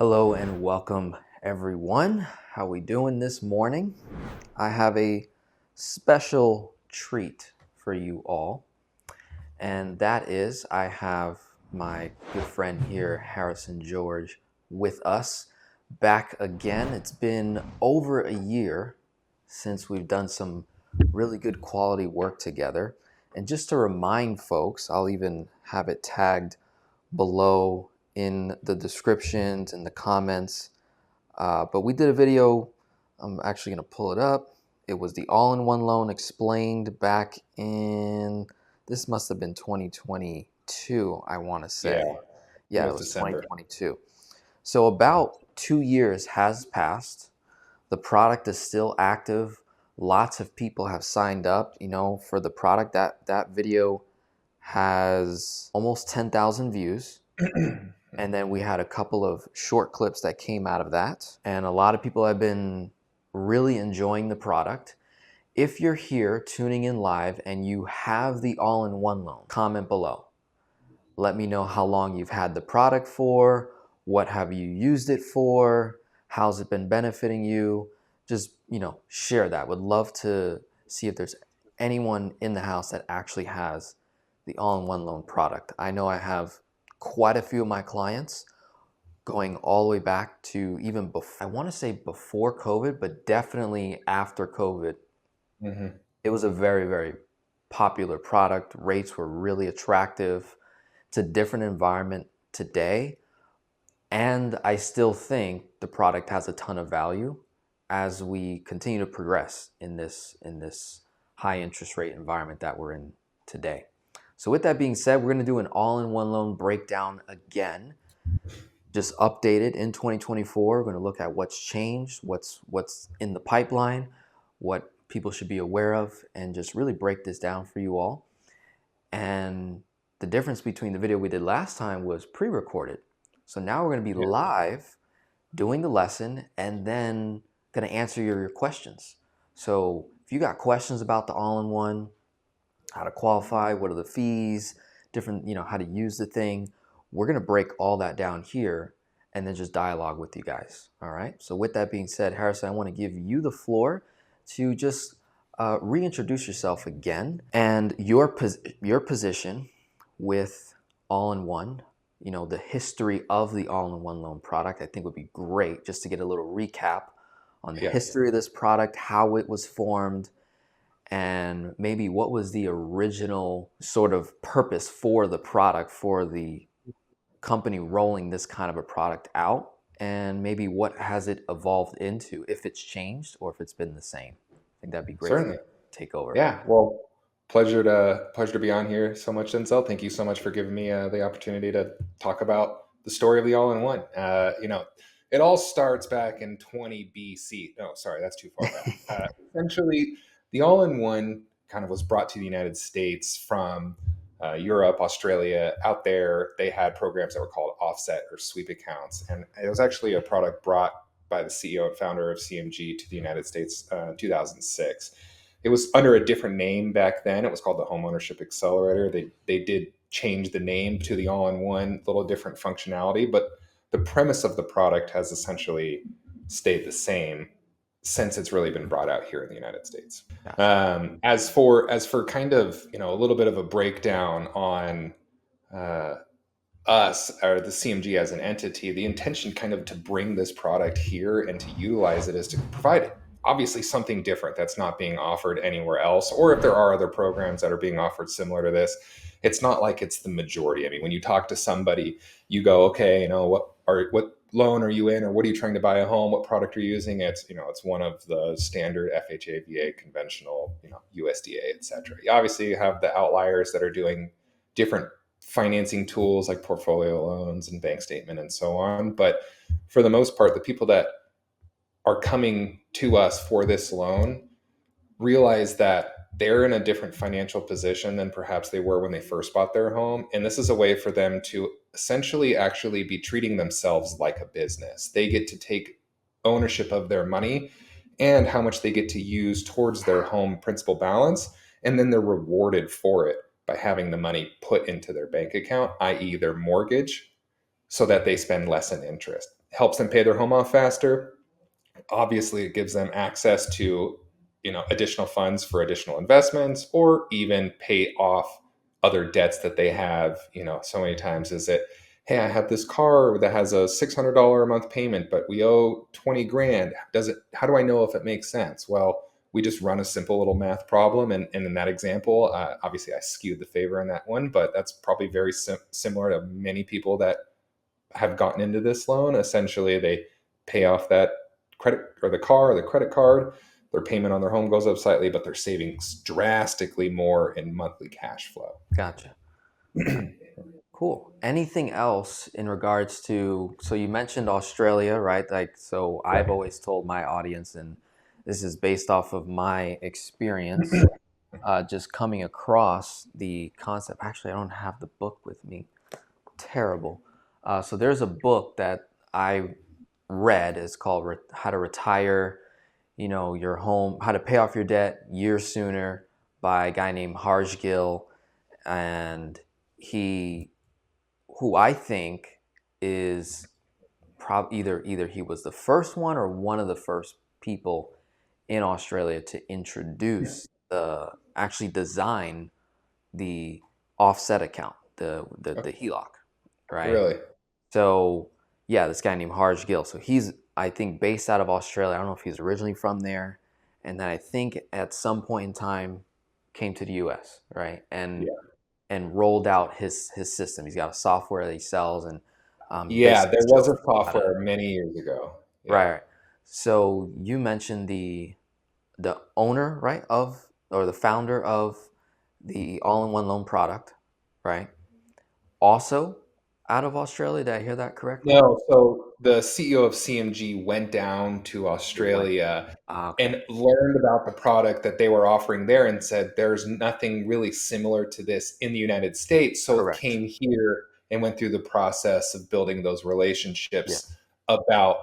Hello and welcome everyone. How we doing this morning? I have a special treat for you all, and that is I have my good friend here, Harrison George, with us back again. It's been over a year since we've done some really good quality work together. And just to remind folks, I'll even have it tagged below in the descriptions and the comments. But we did a video. I'm actually going to pull it up. It was the all-in-one loan explained back in, this must have been 2022, I want to say. Yeah, it Yeah, it was was December. 2022. So about 2 years has passed. The product is still active. Lots of people have signed up, for the product. That video has almost 10,000 views. And then we had a couple of short clips that came out of that. And a lot of people have been really enjoying the product. If you're here tuning in live and you have the all-in-one loan, comment below. Let me know how long you've had the product for, what have you used it for, how's it been benefiting you. Just, share that. Would love to see if there's anyone in the house that actually has the all-in-one loan product. I know I have quite a few of my clients going all the way back to even before, I want to say before COVID, but definitely after COVID. hmm It was a very, very popular product. Rates were really attractive. It's a different environment today. And I still think the product has a ton of value as we continue to progress in this high interest rate environment that we're in today. So with that being said, we're going to do an all-in-one loan breakdown again, just updated in 2024. We're going to look at what's changed, what's in the pipeline, what people should be aware of, and just really break this down for you all. And the difference between the video we did last time was pre-recorded. So now we're going to be Yeah, live doing the lesson and then going to answer your questions. So if you got questions about the all-in-one, how to qualify, what are the fees, different, how to use the thing, we're going to break all that down here and then just dialogue with you guys. All right. So with that being said, Harrison, I want to give you the floor to just reintroduce yourself again and your position with all-in-one, the history of the all-in-one loan product. I think would be great just to get a little recap on the yeah, history of this product, how it was formed, and maybe what was the original sort of purpose for the product, for the company rolling this kind of a product out, and maybe what has it evolved into, if it's changed or if it's been the same. I think that'd be great for you certainly. to take over. Yeah, well, pleasure to be on here so much, Denzel. Thank you so much for giving me the opportunity to talk about the story of the all-in-one. It all starts back in 20 BC. No, sorry, that's too far back. Essentially, the all-in-one kind of was brought to the United States from Europe, Australia. Out there, they had programs that were called offset or sweep accounts, and it was actually a product brought by the CEO and founder of CMG to the United States in 2006. It was under a different name back then. It was called the Homeownership Accelerator. They did change the name to the all-in-one, little different functionality, but the premise of the product has essentially stayed the same since it's really been brought out here in the United States. Gotcha. As for kind of a little bit of a breakdown on uh, us or the CMG as an entity, the intention kind of to bring this product here and to utilize it is to provide obviously something different that's not being offered anywhere else. Or if there are other programs that are being offered similar to this, it's not like it's the majority. I mean, when you talk to somebody, you go, okay, what loan are you in, or what are you trying to buy a home? What product are you using? It's one of the standard FHA, VA, conventional, USDA, etc. You obviously have the outliers that are doing different financing tools like portfolio loans and bank statement and so on. But for the most part, the people that are coming to us for this loan realize that they're in a different financial position than perhaps they were when they first bought their home. And this is a way for them to essentially actually be treating themselves like a business. They get to take ownership of their money and how much they get to use towards their home principal balance. And then they're rewarded for it by having the money put into their bank account, i.e., their mortgage, so that they spend less in interest. helps them pay their home off faster. Obviously, it gives them access to, additional funds for additional investments, or even pay off other debts that they have. So many times is it, hey, I have this car that has a $600 a month payment, but we owe 20 grand. How do I know if it makes sense? Well, we just run a simple little math problem. And in that example, obviously I skewed the favor in that one, but that's probably very similar to many people that have gotten into this loan. Essentially, they pay off that credit or the car or the credit card. Their payment on their home goes up slightly, but they're saving drastically more in monthly cash flow. Gotcha. Cool. Anything else in regards to, so you mentioned Australia, right? Like, so I've Right. always told my audience, and this is based off of my experience, just coming across the concept. Actually, I don't have the book with me. Terrible. So there's a book that I read. It's called How to Retire, your home, How to Pay Off Your Debt Years Sooner by a guy named Harj Gill. And he, who I think is either he was the first one or one of the first people in Australia to introduce actually design the offset account, the HELOC, right? Really? So yeah, this guy named Harj Gill. So he's, I think, based out of Australia. I don't know if he's originally from there, and then I think at some point in time came to the U.S. right, Yeah. and rolled out his system. He's got a software that he sells, and Yeah, basically there was shows a people how to. software many years ago. Yeah. Right. So you mentioned the owner, right, of, or the founder of the all-in-one loan product, right? Also out of Australia. Did I hear that correctly? No, so the CEO of CMG went down to Went. Australia Okay. and learned about the product that they were offering there and said, there's nothing really similar to this in the United States. So it Correct. came here and went through the process of building those relationships Yes. about,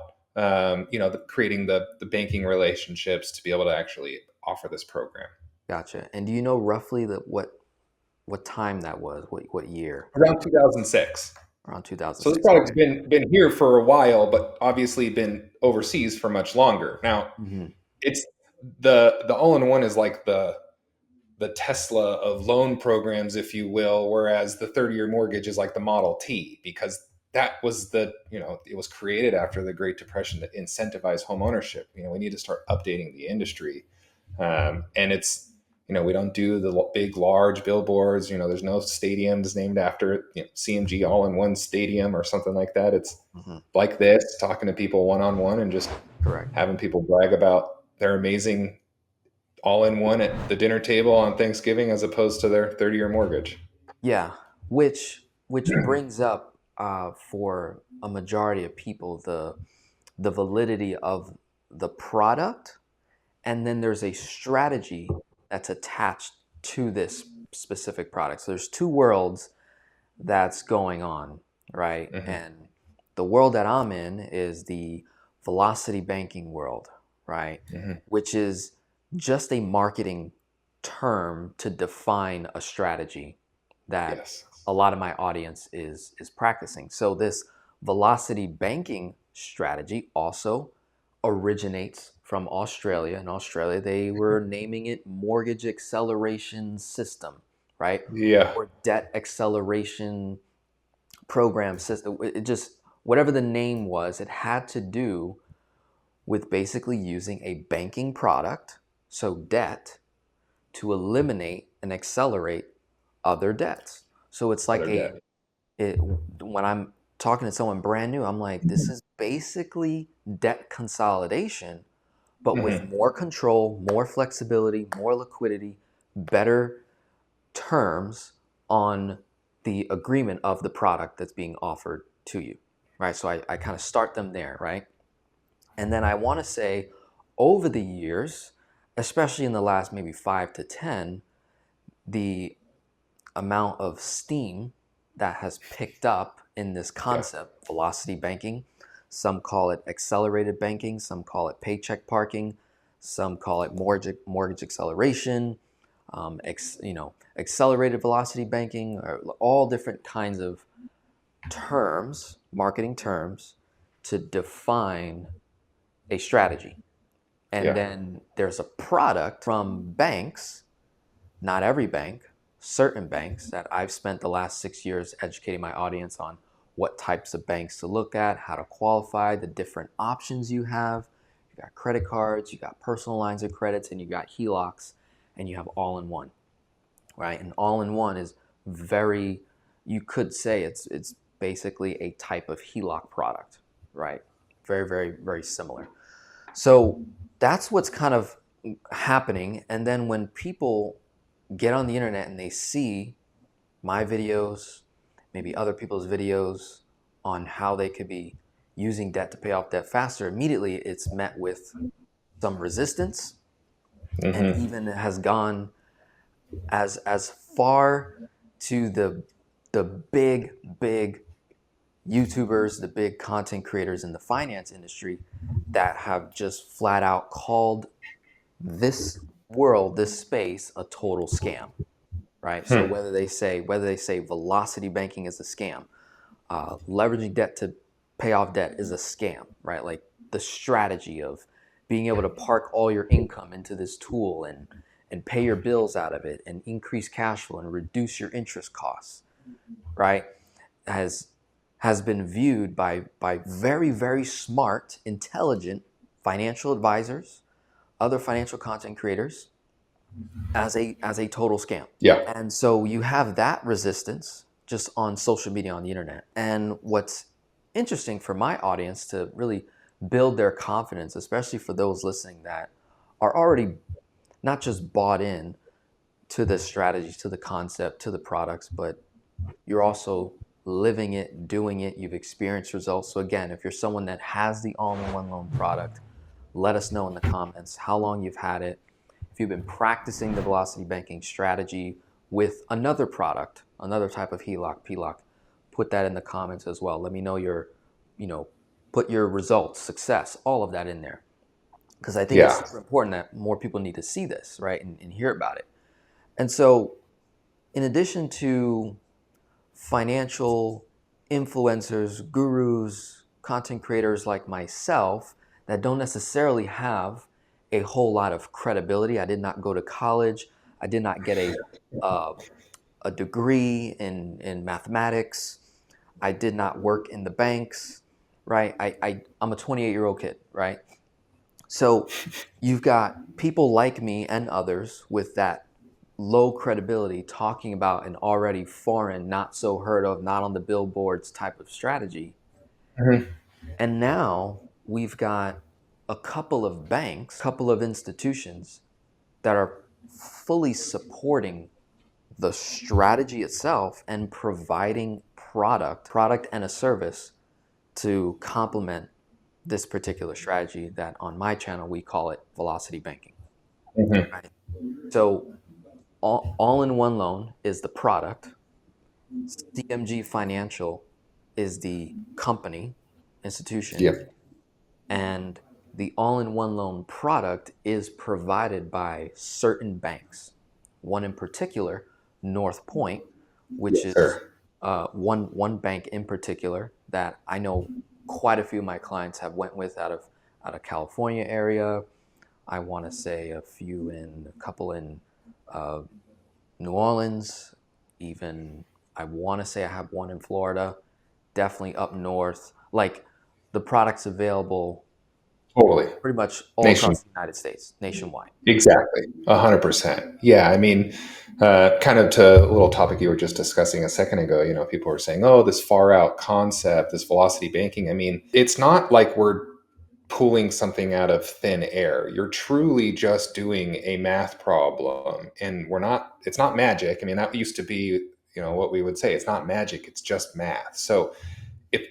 creating the banking relationships to be able to actually offer this program. Gotcha. And do you know roughly what time that was? What year? Around 2006. Around So this 2006. product's Okay. been here for a while, but obviously been overseas for much longer. Now, Hmm. it's the all-in-one is like the Tesla of loan programs, if you will, whereas the 30-year mortgage is like the Model T, because that was it was created after the Great Depression to incentivize home ownership. We need to start updating the industry. And it's, we don't do the big, large billboards. There's no stadiums named after it, CMG all-in-one stadium or something like that. It's Hmm. like this, talking to people one-on-one and just Correct. having people brag about their amazing all-in-one at the dinner table on Thanksgiving as opposed to their 30-year mortgage. Yeah. Which brings up for a majority of people the validity of the product, and then there's a strategy that's attached to this specific product. So there's two worlds that's going on, right? Hmm. And the world that I'm in is the velocity banking world, right? Hmm. Which is just a marketing term to define a strategy that Yes. a lot of my audience is practicing. So this velocity banking strategy also originates from Australia. In Australia, they were naming it mortgage acceleration system, right? Yeah. Or debt acceleration program system. It just, whatever the name was, it had to do with basically using a banking product, so debt, to eliminate and accelerate other debts. So it's like Other debt. when I'm talking to someone brand new, I'm like, this is basically debt consolidation, but with Hmm. more control, more flexibility, more liquidity, better terms on the agreement of the product that's being offered to you, right? So I kind of start them there, right? And then I want to say over the years, especially in the last maybe 5 to 10, the amount of steam that has picked up in this Yeah. concept, velocity banking. Some call it accelerated banking, some call it paycheck parking, some call it mortgage acceleration, accelerated velocity banking, or all different kinds of terms, marketing terms, to define a strategy. And Yeah. then there's a product from banks, not every bank, certain banks that I've spent the last 6 years educating my audience on what types of banks to look at, how to qualify, the different options you have. You got credit cards, you got personal lines of credits, and you got HELOCs, and you have all in one, right? And all in one is very, you could say it's basically a type of HELOC product, right? Very, very, very similar. So that's what's kind of happening. And then when people get on the internet and they see my videos, maybe other people's videos on how they could be using debt to pay off debt faster, immediately it's met with some resistance, and Hmm. even has gone as far to the big YouTubers, the big content creators in the finance industry that have just flat out called this world, this space, a total scam, right? So Hmm. whether they say velocity banking is a scam, leveraging debt to pay off debt is a scam, right? Like the strategy of being able to park all your income into this tool and pay your bills out of it and increase cash flow and reduce your interest costs, right? Has has been viewed by very, very smart, intelligent financial advisors, other financial content creators as a total scam. Yeah. And so you have that resistance just on social media, on the internet. And what's interesting for my audience to really build their confidence, especially for those listening that are already not just bought in to the strategies, to the concept, to the products, but you're also living it, doing it, you've experienced results. So again, if you're someone that has the all-in-one loan product, let us know in the comments how long you've had it. If you've been practicing the velocity banking strategy with another product, another type of HELOC, PLOC, put that in the comments as well. Let me know you know, put your results, success, all of that in there. Because I think it's Yeah. super important that more people need to see this, right, and hear about it. And so, in addition to financial influencers, gurus, content creators like myself that don't necessarily have a whole lot of credibility. I did not go to college. I did not get uh, a degree in mathematics. I did not work in the banks, right? I'm a 28-year-old kid, right? So you've got people like me and others with that low credibility talking about an already foreign, not so heard of, not on the billboards type of strategy. Hmm. And now we've got a couple of banks, couple of institutions that are fully supporting the strategy itself and providing product and a service to complement this particular strategy that on my channel we call it velocity banking. Hmm. Right? So all-in-one loan is the product. CMG Financial is the company, institution, Yeah. and the all-in-one loan product is provided by certain banks. One in particular, North Point, which Yes, is sir. one bank in particular that I know quite a few of my clients have went with out of California area. I want to say a couple in uh, New Orleans, even I want to say I have one in Florida, definitely up north. Like the product's available Totally. pretty much all Nation. across the United States, nationwide. Exactly. 100%. Yeah. I mean, kind of to a little topic you were just discussing a second ago, people were saying, oh, this far out concept, this velocity banking. I mean, it's not like we're pulling something out of thin air. You're truly just doing a math problem. And it's not magic. I mean, that used to be, what we would say. It's not magic, it's just math. So if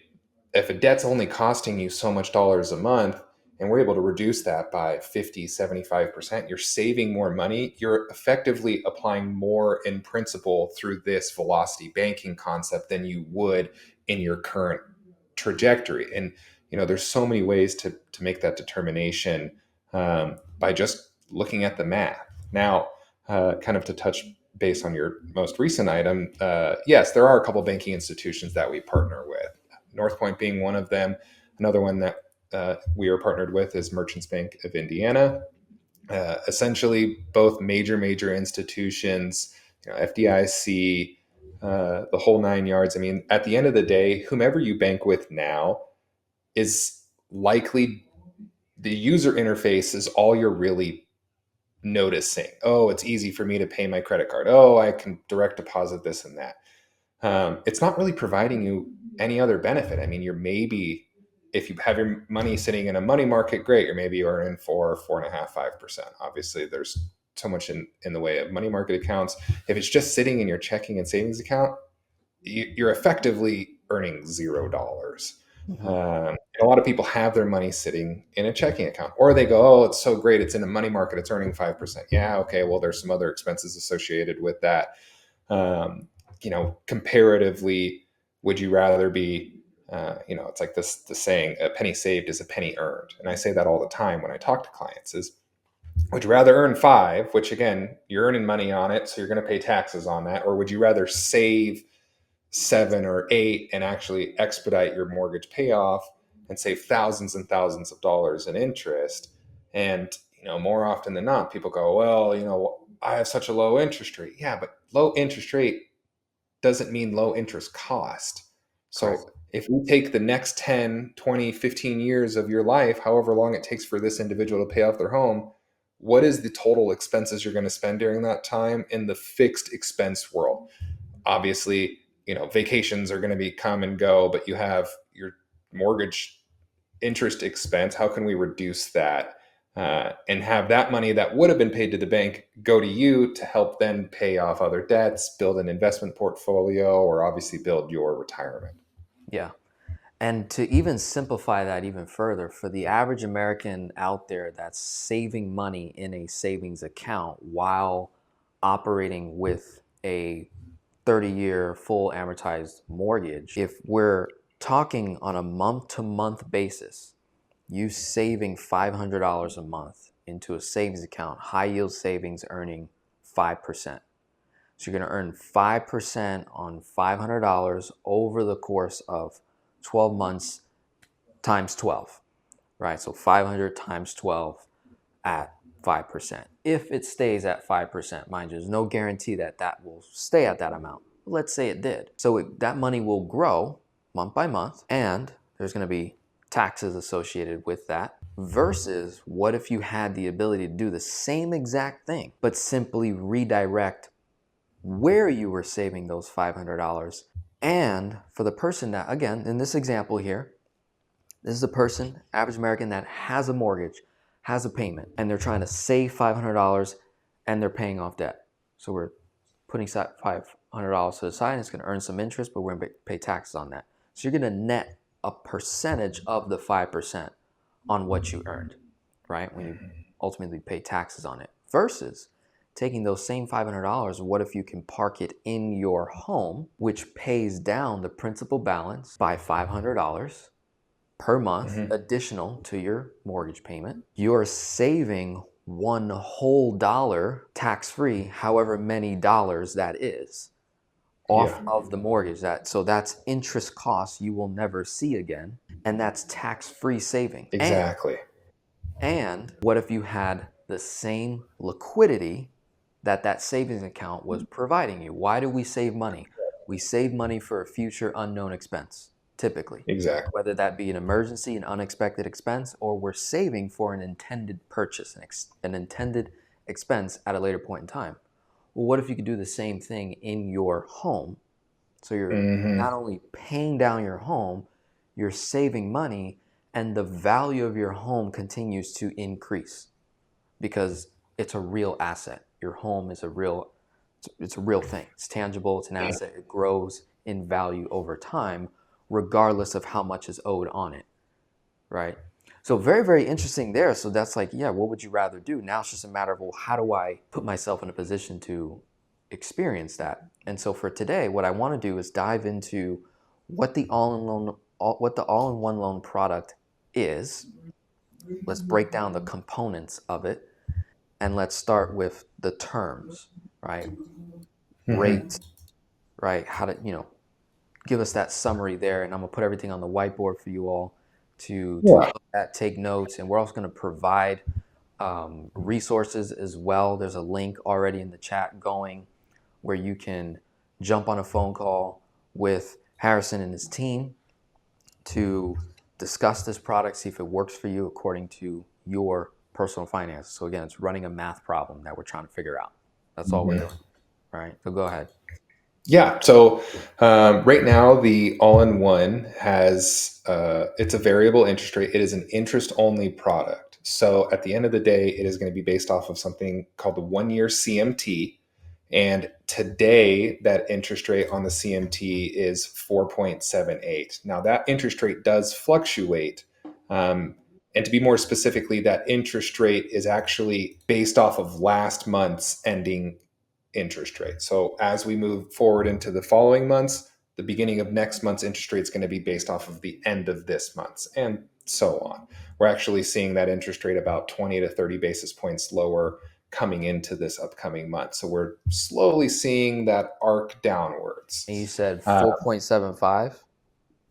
if a debt's only costing you so much dollars a month and we're able to reduce that by 50, 75%, you're saving more money. You're effectively applying more in principle through this velocity banking concept than you would in your current trajectory. And there's so many ways to make that determination by just looking at the math. Now, kind of to touch base on your most recent item, yes, there are a couple banking institutions that we partner with. North Point being one of them. Another one that we are partnered with is Merchants Bank of Indiana. Essentially, both major institutions, FDIC, the whole 9 yards. I mean, at the end of the day, whomever you bank with now is likely the user interface is all you're really noticing. Oh, it's easy for me to pay my credit card. Oh, I can direct deposit this and that. It's not really providing you any other benefit. I mean, you're maybe, if you have your money sitting in a money market, great. You're maybe earning 4.5%, 5%. Obviously, there's so much in the way of money market accounts. If it's just sitting in your checking and savings account, you're effectively earning $0. Mm-hmm. A lot of people have their money sitting in a checking account, or they go, "Oh, it's so great! It's in a money market. It's earning 5%." Yeah, okay. Well, there's some other expenses associated with that. Comparatively, would you rather be, it's like the saying, "A penny saved is a penny earned," and I say that all the time when I talk to clients. Is would you rather earn five, which again you're earning money on it, so you're going to pay taxes on that, or would you rather save 7 or 8 and actually expedite your mortgage payoff and save thousands and thousands of dollars in interest? And more often than not, people go, well, I have such a low interest rate. Yeah, but low interest rate doesn't mean low interest cost. Correct. So if we take the next 10, 20, 15 years of your life, however long it takes for this individual to pay off their home, what is the total expenses you're going to spend during that time in the fixed expense world? Obviously, vacations are going to be come and go, but you have your mortgage interest expense. How can we reduce that and have that money that would have been paid to the bank go to you to help then pay off other debts, build an investment portfolio, or obviously build your retirement? Yeah. And to even simplify that even further, for the average American out there that's saving money in a savings account while operating with a 30-year full amortized mortgage, if we're talking on a month-to-month basis, you saving $500 a month into a savings account, high yield savings earning 5%. So you're going to earn 5% on $500 over the course of 12 months times 12, right? So 500 times 12 at 5%. If it stays at 5%, mind you, there's no guarantee that that will stay at that amount. Let's say it did. So that money will grow month by month, and there's going to be taxes associated with that. Versus what if you had the ability to do the same exact thing, but simply redirect where you were saving those $500. And for the person that, again, in this example here, this is a person, average American, that has a mortgage, has a payment, and they're trying to save $500 and they're paying off debt. So we're putting $500 to the side and it's going to earn some interest, but we're going to pay taxes on that. So you're going to net a percentage of the 5% on what you earned, right? When you ultimately pay taxes on it. Versus taking those same $500, what if you can park it in your home, which pays down the principal balance by $500 per month, additional to your mortgage payment? You're saving one whole dollar tax-free, however many dollars that is, off of the mortgage. So that's interest costs you will never see again, and that's tax-free saving. Exactly. And what if you had the same liquidity that savings account was providing you? Why do we save money? We save money for a future unknown expense, typically. Exactly. Whether that be an emergency, an unexpected expense, or we're saving for an intended purchase, an intended expense at a later point in time. Well, what if you could do the same thing in your home? So you're not only paying down your home, you're saving money, and the value of your home continues to increase because it's a real asset. Your home is it's a real thing. It's tangible, it's an asset. It grows in value over time, regardless of how much is owed on it, right? So very, very interesting there. So that's like, yeah, what would you rather do? Now it's just a matter of, well, how do I put myself in a position to experience that? And so for today, what I want to do is dive into what the all-in-one loan product is. Let's break down the components of it, and let's start with the terms, right? Rates, right? How to, give us that summary there, and I'm gonna put everything on the whiteboard for you all to Yeah. look at, take notes, and we're also going to provide resources as well. There's a link already in the chat going where you can jump on a phone call with Harrison and his team to discuss this product, see if it works for you according to your personal finances. So again, it's running a math problem that we're trying to figure out. That's all we're Mhm. doing. All right. So go ahead. Yeah. So right now, the all-in-one has it's a variable interest rate. It is an interest-only product. So at the end of the day, it is going to be based off of something called the one-year CMT. And today, that interest rate on the CMT is 4.78. Now, that interest rate does fluctuate. Um, and to be more specifically, that interest rate is actually based off of last month's ending interest rate. So as we move forward into the following months, the beginning of next month's interest rate is going to be based off of the end of this month's, and so on. We're actually seeing that interest rate about 20 to 30 basis points lower coming into this upcoming month. So we're slowly seeing that arc downwards. And you said Uh, 4.75?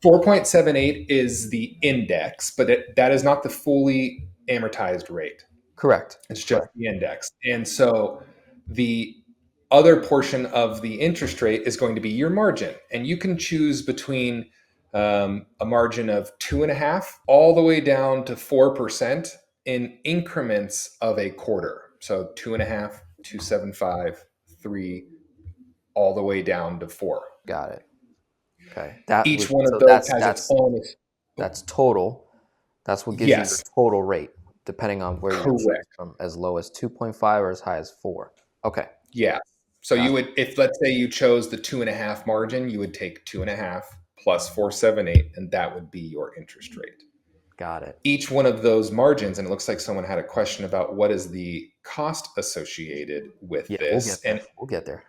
4.78 is the index, but that is not the fully amortized rate. Correct. It's just the index. And so the other portion of the interest rate is going to be your margin. And you can choose between a margin of 2.5 all the way down to 4% in increments of a quarter. So 2.5, 2.75, 3, all the way down to 4. Got it. Okay. Each one of So those has its own. that's total. That's what gives you your Yes, total rate, depending on where you choose correct. from, as low as 2.5 or as high as 4. Okay. Yeah. So you Got would, if let's say you chose the 2.5 margin, you would take 2.5 plus 478, and that would be your interest rate. got it. Each one of those margins, and it looks like someone had a question about what is the cost associated with Yeah, we'll this. get there. And We'll get there.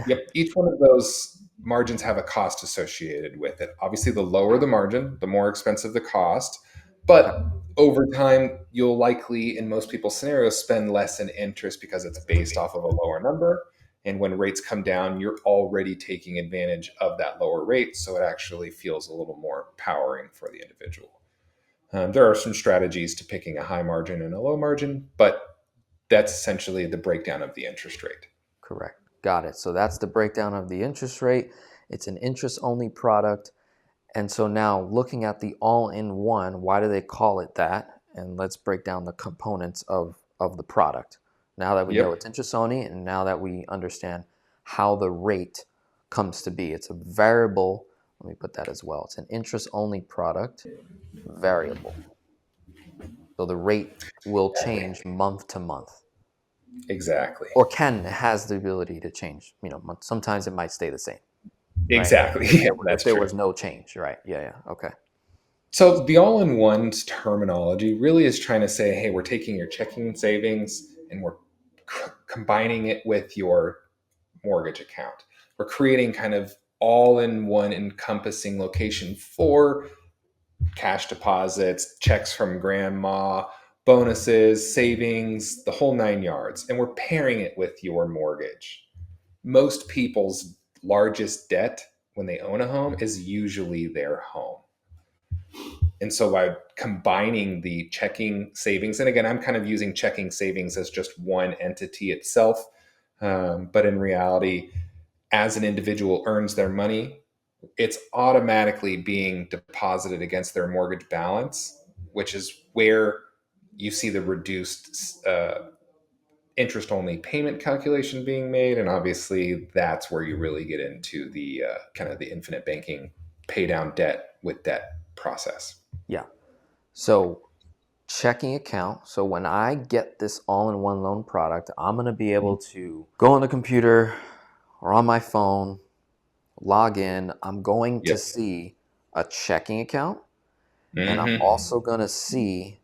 yep, each one of those margins have a cost associated with it. Obviously, the lower the margin, the more expensive the cost. Okay. But over time, you'll likely, in most people's scenarios, spend less in interest because it's based off of a lower number. And when rates come down, you're already taking advantage of that lower rate. So it actually feels a little more powering for the individual. There are some strategies to picking a high margin and a low margin, but that's essentially the breakdown of the interest rate. Correct. Got it. So that's the breakdown of the interest rate. It's an interest-only product. And so now looking at the all-in-one, why do they call it that? And let's break down the components of the product. Now that we know Yep. it's interest only, and now that we understand how the rate comes to be, it's a variable. Let me put that as well. It's an interest-only product, variable. So the rate will change month to month, Exactly. or has the ability to change. Sometimes it might stay the same, right? Exactly. Yeah, If that's there true. was no change, right? Yeah, yeah. Okay. So the all-in-one's terminology really is trying to say, hey, we're taking your checking and savings and we're combining it with your mortgage account. We're creating kind of all-in-one encompassing location for cash deposits, checks from grandma, bonuses, savings, the whole 9 yards. And we're pairing it with your mortgage. Most people's largest debt when they own a home is usually their home. And so by combining the checking savings, and again, I'm kind of using checking savings as just one entity itself. But in reality, as an individual earns their money, it's automatically being deposited against their mortgage balance, which is where you see the reduced interest only payment calculation being made. And obviously, that's where you really get into the kind of the infinite banking pay down debt with debt process. Yeah. So checking account. So when I get this all-in-one loan product, I'm going to be able to go on the computer or on my phone, log in. I'm going to Yep. see a checking account, and I'm Mm-hmm. also going to see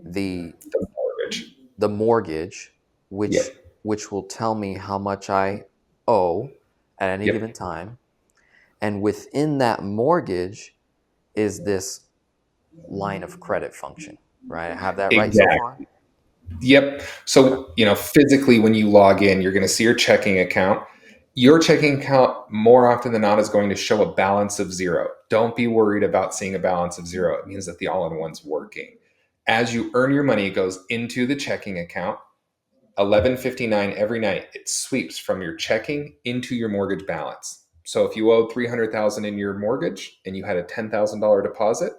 the The mortgage. the mortgage, which Yep. which will tell me how much I owe at any Yep. given time. And within that mortgage is this line of credit function, right? I have that right so far? Exactly. Yep. Okay. So, physically when you log in, you're going to see your checking account. Your checking account more often than not is going to show a balance of zero. Don't be worried about seeing a balance of zero. It means that the all-in-one's working. As you earn your money, it goes into the checking account. 11:59 every night, it sweeps from your checking into your mortgage balance. So if you owed 300,000 in your mortgage and you had a $10,000 deposit,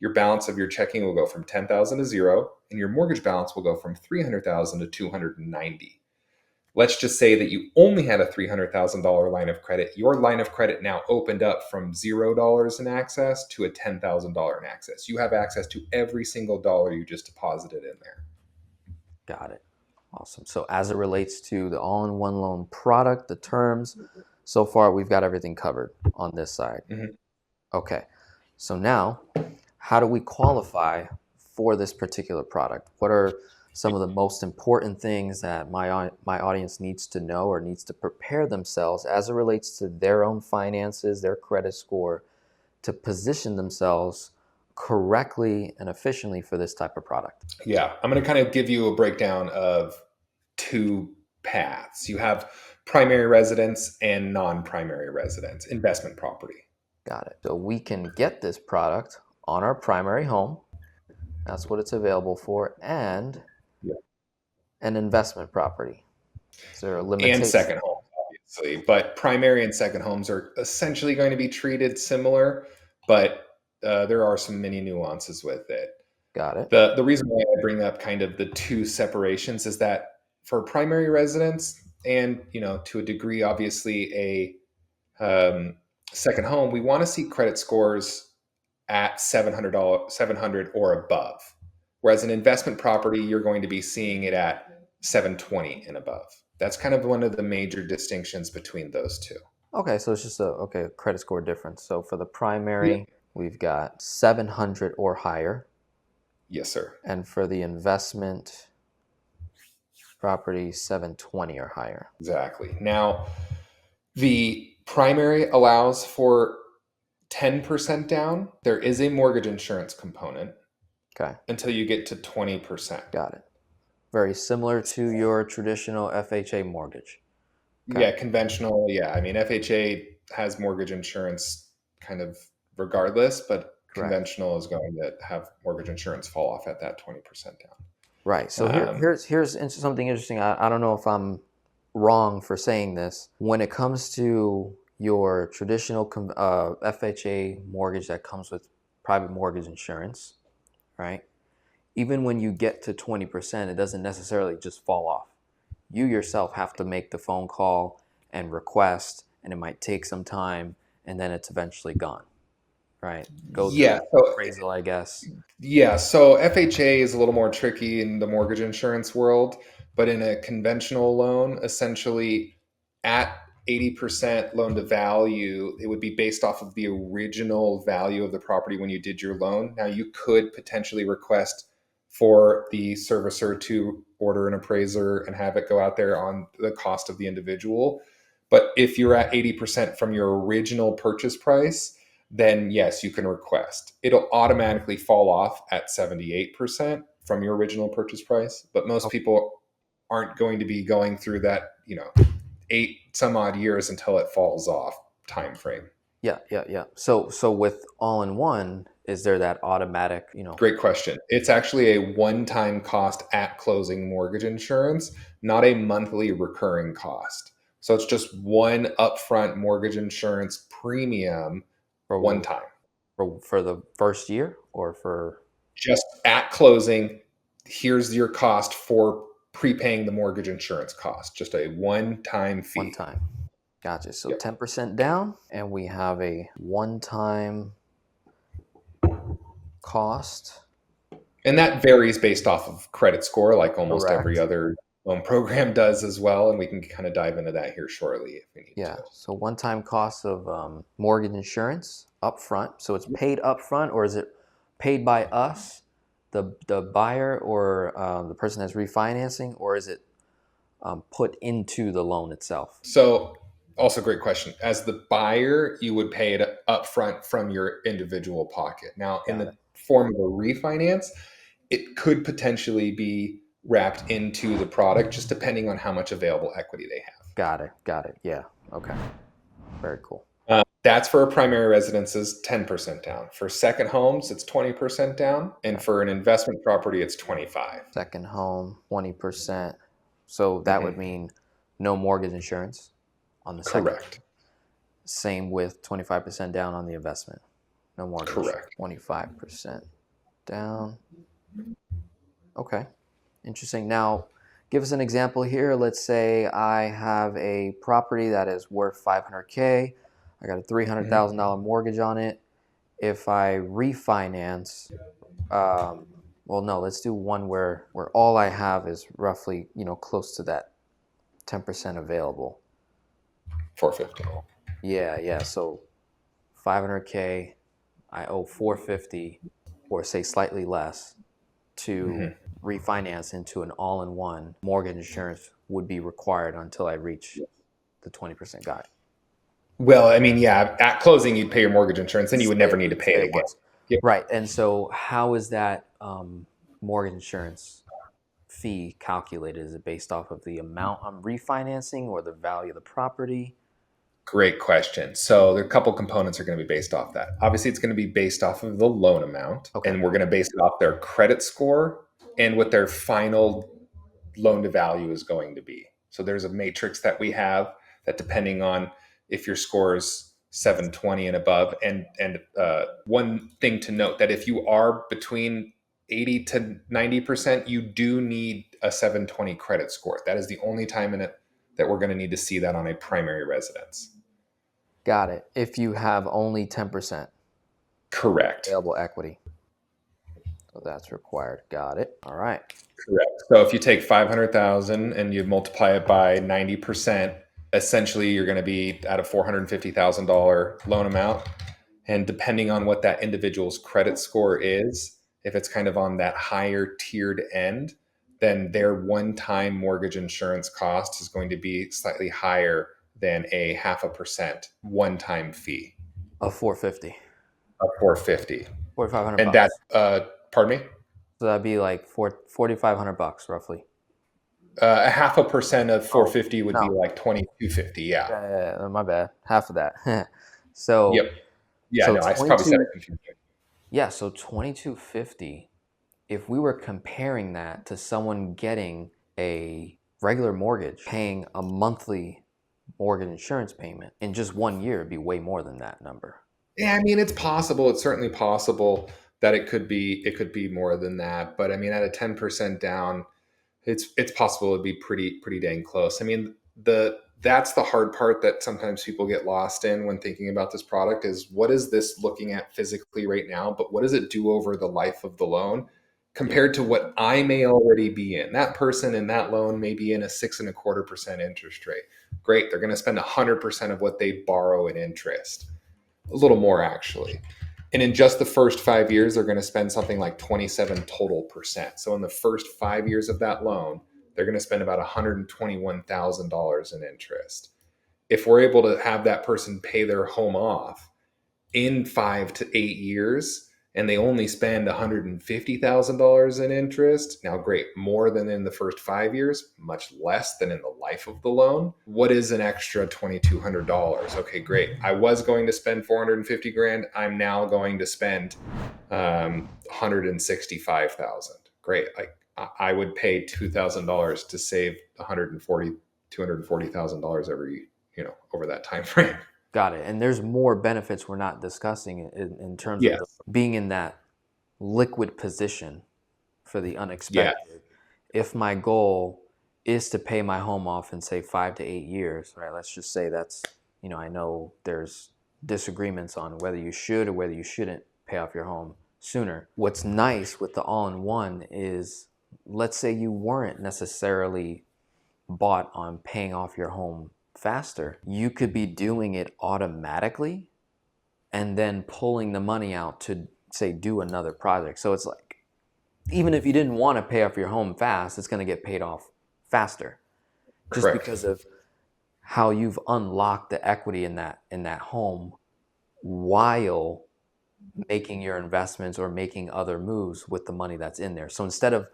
your balance of your checking will go from 10,000 to zero, and your mortgage balance will go from 300,000 to 290. Let's just say that you only had a $300,000 line of credit. Your line of credit now opened up from $0 in access to a $10,000 in access. You have access to every single dollar you just deposited in there. Got it. Awesome. So as it relates to the all-in-one loan product, the terms, so far we've got everything covered on this side. Mm-hmm. Okay. So now, how do we qualify for this particular product? What are some of the most important things that my audience needs to know or needs to prepare themselves as it relates to their own finances, their credit score, to position themselves correctly and efficiently for this type of product? Yeah, I'm going to kind of give you a breakdown of two paths. You have primary residence and non-primary residence, investment property. Got it. So we can get this product on our primary home. That's what it's available for, and Yeah. an investment property. Is there a And limitation? second homes, obviously. But primary and second homes are essentially going to be treated similar, but there are some many nuances with it. Got it. The reason why I bring up kind of the two separations is that for primary residence and, to a degree, obviously second home, we want to see credit scores at $700, 700 or above. Whereas an investment property, you're going to be seeing it at 720 and above. That's kind of one of the major distinctions between those two. Okay, so it's just a credit score difference. So for the Yeah. primary, we've got 700 or higher, Yes, sir. and for the investment property, 720 or higher. Exactly. Now, the primary allows for 10% down. There is a mortgage insurance component Okay, until you get to 20%. got it. Very similar to your traditional FHA mortgage. Okay. Yeah, conventional. Yeah, I mean, FHA has mortgage insurance kind of regardless, but Correct. conventional is going to have mortgage insurance fall off at that 20% down. Right. So Um, here's something interesting. I don't know if I'm wrong for saying this. When it comes to your traditional FHA mortgage that comes with private mortgage insurance, right? Even when you get to 20%, it doesn't necessarily just fall off. You yourself have to make the phone call and request, and it might take some time, and then it's eventually gone, right? Go through yeah, so appraisal, I guess. Yeah, so FHA is a little more tricky in the mortgage insurance world, but in a conventional loan, essentially at 80% loan to value, it would be based off of the original value of the property when you did your loan. Now, you could potentially request for the servicer to order an appraiser and have it go out there on the cost of the individual. But if you're at 80% from your original purchase price, then yes, you can request. It'll automatically fall off at 78% from your original purchase price, but most people aren't going to be going through that, 8 some odd years until it falls off time frame. Yeah. So with all-in-one, is there that automatic? Great question. It's actually a one-time cost at closing mortgage insurance, not a monthly recurring cost. So it's just one upfront mortgage insurance premium one for time. for the first year or for Just at closing, here's your cost for prepaying the mortgage insurance cost. Just a one-time one fee. time? Gotcha. So Yep. 10% down, and we have a one-time cost. And that varies based off of credit score, like almost every Correct. other loan program does as well. And we can kind of dive into that here shortly if we need Yeah. to. So one-time cost of mortgage insurance up front. So it's paid up front, or is it paid by us, the buyer, or the person that's refinancing, or is it put into the loan itself? So, also great question. As the buyer, you would pay it upfront from your individual pocket. Now, in Got the it. form of a refinance, it could potentially be wrapped into the product, just depending on how much available equity they have. Got it. Got it. Yeah. Okay. Very cool. That's for a primary residences, 10% down. For second homes, it's 20% down. And Okay. for an investment property, it's 25. Second home, 20%. So that would Mhm. mean no mortgage insurance on the second. Correct. Same with 25% down on the investment. No mortgage. Correct. 25% down. Okay. Interesting. Now, give us an example here. Let's say I have a property that is worth 500K. I got a Mhm. $300,000 mortgage on it. If I refinance, well, no, let's do one where all I have is roughly, close to that 10% available. 450. Yeah, yeah. So 500K, I owe 450, or say slightly less, to Mhm. refinance into an all-in-one. Mortgage insurance would be required until I reach the 20% guide. Well, I mean, yeah, at closing, you'd pay your mortgage insurance, then you would never need to pay Say it it again. once. Yep. Right. And so how is that mortgage insurance fee calculated? Is it based off of the amount I'm refinancing or the value of the property? Great question. So there are a couple components are going to be based off that. Obviously, it's going to be based off of the loan amount, Okay. and we're going to base it off their credit score and what their final loan to value is going to be. So there's a matrix that we have that, depending on if your score is 720 and above, and one thing to note, that if you are between 80 to 90%, you do need a 720 credit score. That is the only time in it that we're going to need to see that on a primary residence. Got it. If you have only 10% Correct. available equity. So that's required. Got it. All right. Correct. So if you take 500,000 and you multiply it by 90%, essentially you're going to be at a $450,000 loan amount. And depending on what that individual's credit score is, if it's kind of on that higher tiered end, then their one-time mortgage insurance cost is going to be slightly higher than a 0.5% one-time fee Of 450. of 450. 4,500 And that, bucks. pardon me? So that'd be like 4,500 bucks roughly. A 0.5% of Oh, 450 would be no. like 2250. Yeah. Yeah, yeah, yeah, my bad. Half of that. so Yep. Yeah. so No, I probably said it 22, confusing. yeah, so 2250, if we were comparing that to someone getting a regular mortgage, paying a monthly mortgage insurance payment in just 1 year, it'd be way more than that number. Yeah, I mean, it's possible. It's certainly possible that it could be more than that. But I mean, at a 10% down, it's possible it'd be pretty dang close. I mean, that's the hard part that sometimes people get lost in when thinking about this product, is what is this looking at physically right now, but what does it do over the life of the loan Yeah. compared to what I may already be in? That person in that loan may be in a 6.25% interest rate. Great, they're going to spend 100% of what they borrow in interest, a little more actually. And in just the first 5 years, they're going to spend something like 27 total percent. So in the first 5 years of that loan, they're going to spend about $121,000 in interest. If we're able to have that person pay their home off in 5 to 8 years, and they only spend $150,000 in interest. Now, great, more than in the first 5 years, much less than in the life of the loan. What is an extra $2,200? Okay, great. I was going to spend 450 grand. I'm now going to spend 165,000. Great. Like I would pay $2,000 to save $240,000 every over that time frame. Got it. And there's more benefits we're not discussing in terms of Yes. being in that liquid position for the Yeah. unexpected. If my goal is to pay my home off in say 5 to 8 years, right? Let's just say that's, I know there's disagreements on whether you should or whether you shouldn't pay off your home sooner. What's nice with the all-in-one is, let's say you weren't necessarily bought on paying off your home faster, you could be doing it automatically and then pulling the money out to say do another project. So it's like, even if you didn't want to pay off your home fast, it's going to get paid off faster just Correct. because of how you've unlocked the equity in that home while making your investments or making other moves with the money that's in there. So instead of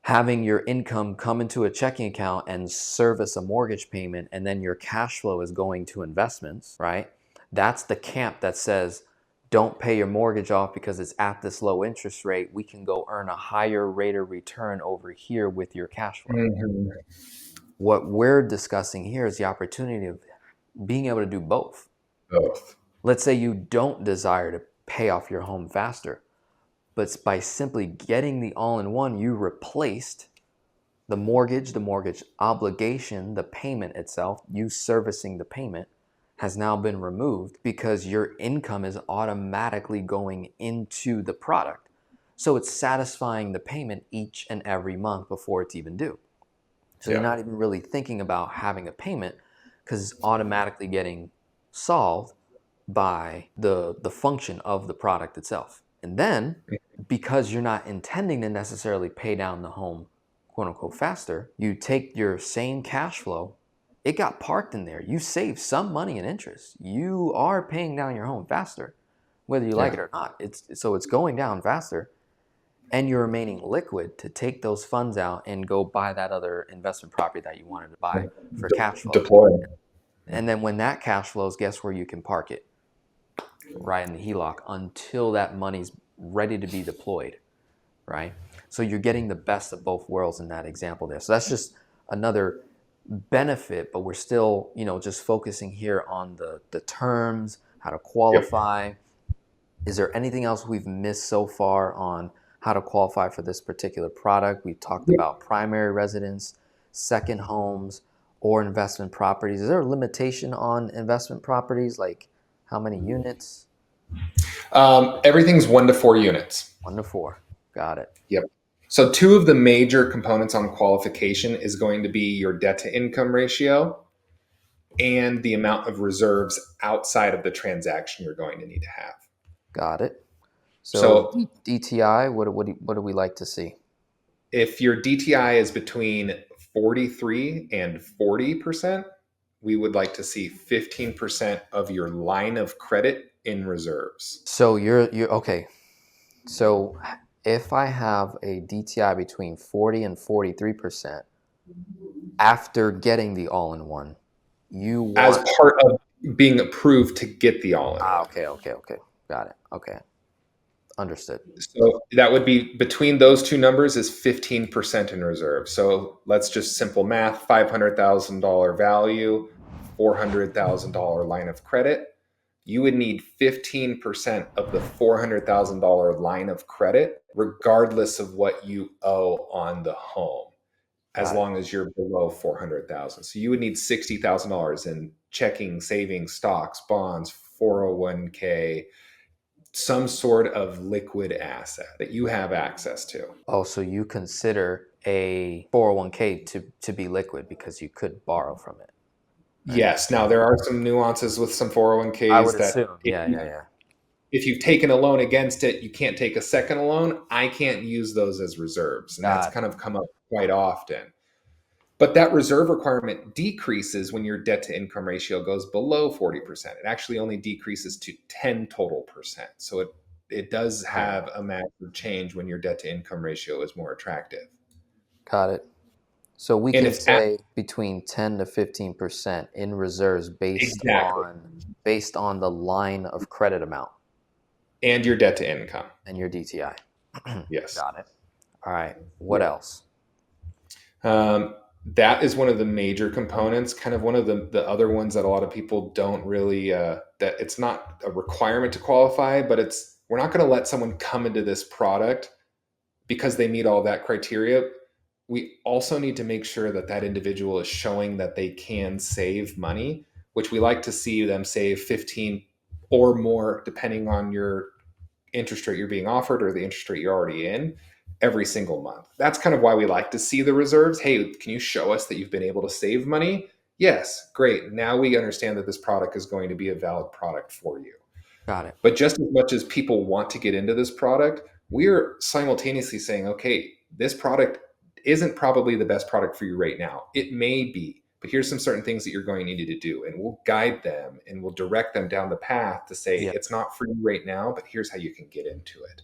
having your income come into a checking account and service a mortgage payment, and then your cash flow is going to investments, right? That's the camp that says, don't pay your mortgage off because it's at this low interest rate. We can go earn a higher rate of return over here with your cash flow. Mm-hmm. What we're discussing here is the opportunity of being able to do both. Both. Let's say you don't desire to pay off your home faster, but by simply getting the all-in-one, you replaced the mortgage obligation, the payment itself, you servicing the payment has now been removed because your income is automatically going into the product. So it's satisfying the payment each and every month before it's even due. So you're Yeah. not even really thinking about having a payment because it's automatically getting solved by the function of the product itself. And then because you're not intending to necessarily pay down the home, quote unquote, faster, you take your same cash flow, it got parked in there. You save some money in interest. You are paying down your home faster, whether you like Yeah. it or not. It's going down faster, and you're remaining liquid to take those funds out and go buy that other investment property that you wanted to buy for cash flow. Deploy. And then when that cash flows, guess where you can park it? Right in the HELOC until that money's ready to be deployed, right? So you're getting the best of both worlds in that example there. So that's just another benefit, but we're still, just focusing here on the terms, how to Yep. qualify. Is there anything else we've missed so far on how to qualify for this particular product? We talked about primary residence, second homes, or investment properties. Is there a limitation on investment properties, like how many units? Everything's 1 to 4 units. 1 to 4. Got it. Yep. So two of the major components on qualification is going to be your debt to income ratio and the amount of reserves outside of the transaction you're going to need to have. Got it. So So DTI, what do we like to see? if your DTI is between 43 and 40%, we would like to see 15% of your line of credit in reserves. So you're okay. So if I have a DTI between 40 and 43% after getting the all-in-one, you As want part of being approved to get the all-in-one. okay. Got it. Okay. Understood. So that would be between those two numbers is 15% in reserve. So let's just simple math, $500,000 value, $400,000 line of credit. You would need 15% of the $400,000 line of credit, regardless of what you owe on the home, as Got it. long as you're below 400,000. So you would need $60,000 in checking, savings, stocks, bonds, 401k, some sort of liquid asset that you have access to. Oh, so you consider a 401k to be liquid because you could borrow from it, right? Yes. Now there are some nuances with some I would 401ks that assume. Yeah. if you've taken a loan against it, you can't take a second loan. I can't use those as reserves. And that's Got kind of come up quite often. But that reserve requirement decreases when your debt to income ratio goes below 40%. It actually only decreases to 10 total percent. So it does it. have a massive change when your debt to income ratio is more attractive. Got it. So we And can it's at, say between 10 to 15% in reserves exactly. based on the line of credit amount And your debt to income. and your DTI. Yes. Got it. All right. What else? That is one of the major components. Kind of one of the other ones that a lot of people don't really, that it's not a requirement to qualify, but we're not going to let someone come into this product because they meet all that criteria. We also need to make sure that that individual is showing that they can save money, which we like to see them save 15 or more, depending on your interest rate you're being offered or the interest rate you're already in, every single month. That's kind of why we like to see the reserves. Hey, can you show us that you've been able to save money? Yes, great. Now we understand that this product is going to be a valid product for you. Got it. But just as much as people want to get into this product, we're simultaneously saying, okay, this product isn't probably the best product for you right now. It may be, but here's some certain things that you're going to need to do. And we'll guide them and we'll direct them down the path to say, Yeah. it's not for you right now, but here's how you can get into it.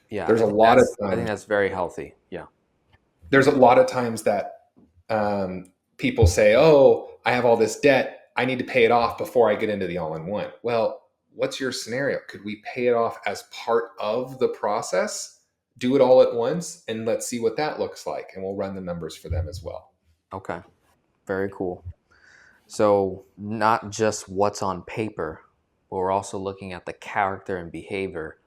Yeah. There's a lot of I think times, that's very healthy. Yeah. there's a lot of times that people say, "Oh, I have all this debt. I need to pay it off before I get into the all-in-one." Well, what's your scenario? Could we pay it off as part of the process? Do it all at once, and let's see what that looks like, and we'll run the numbers for them as well. Okay. Very cool. So not just what's on paper, but we're also looking at the character and behavior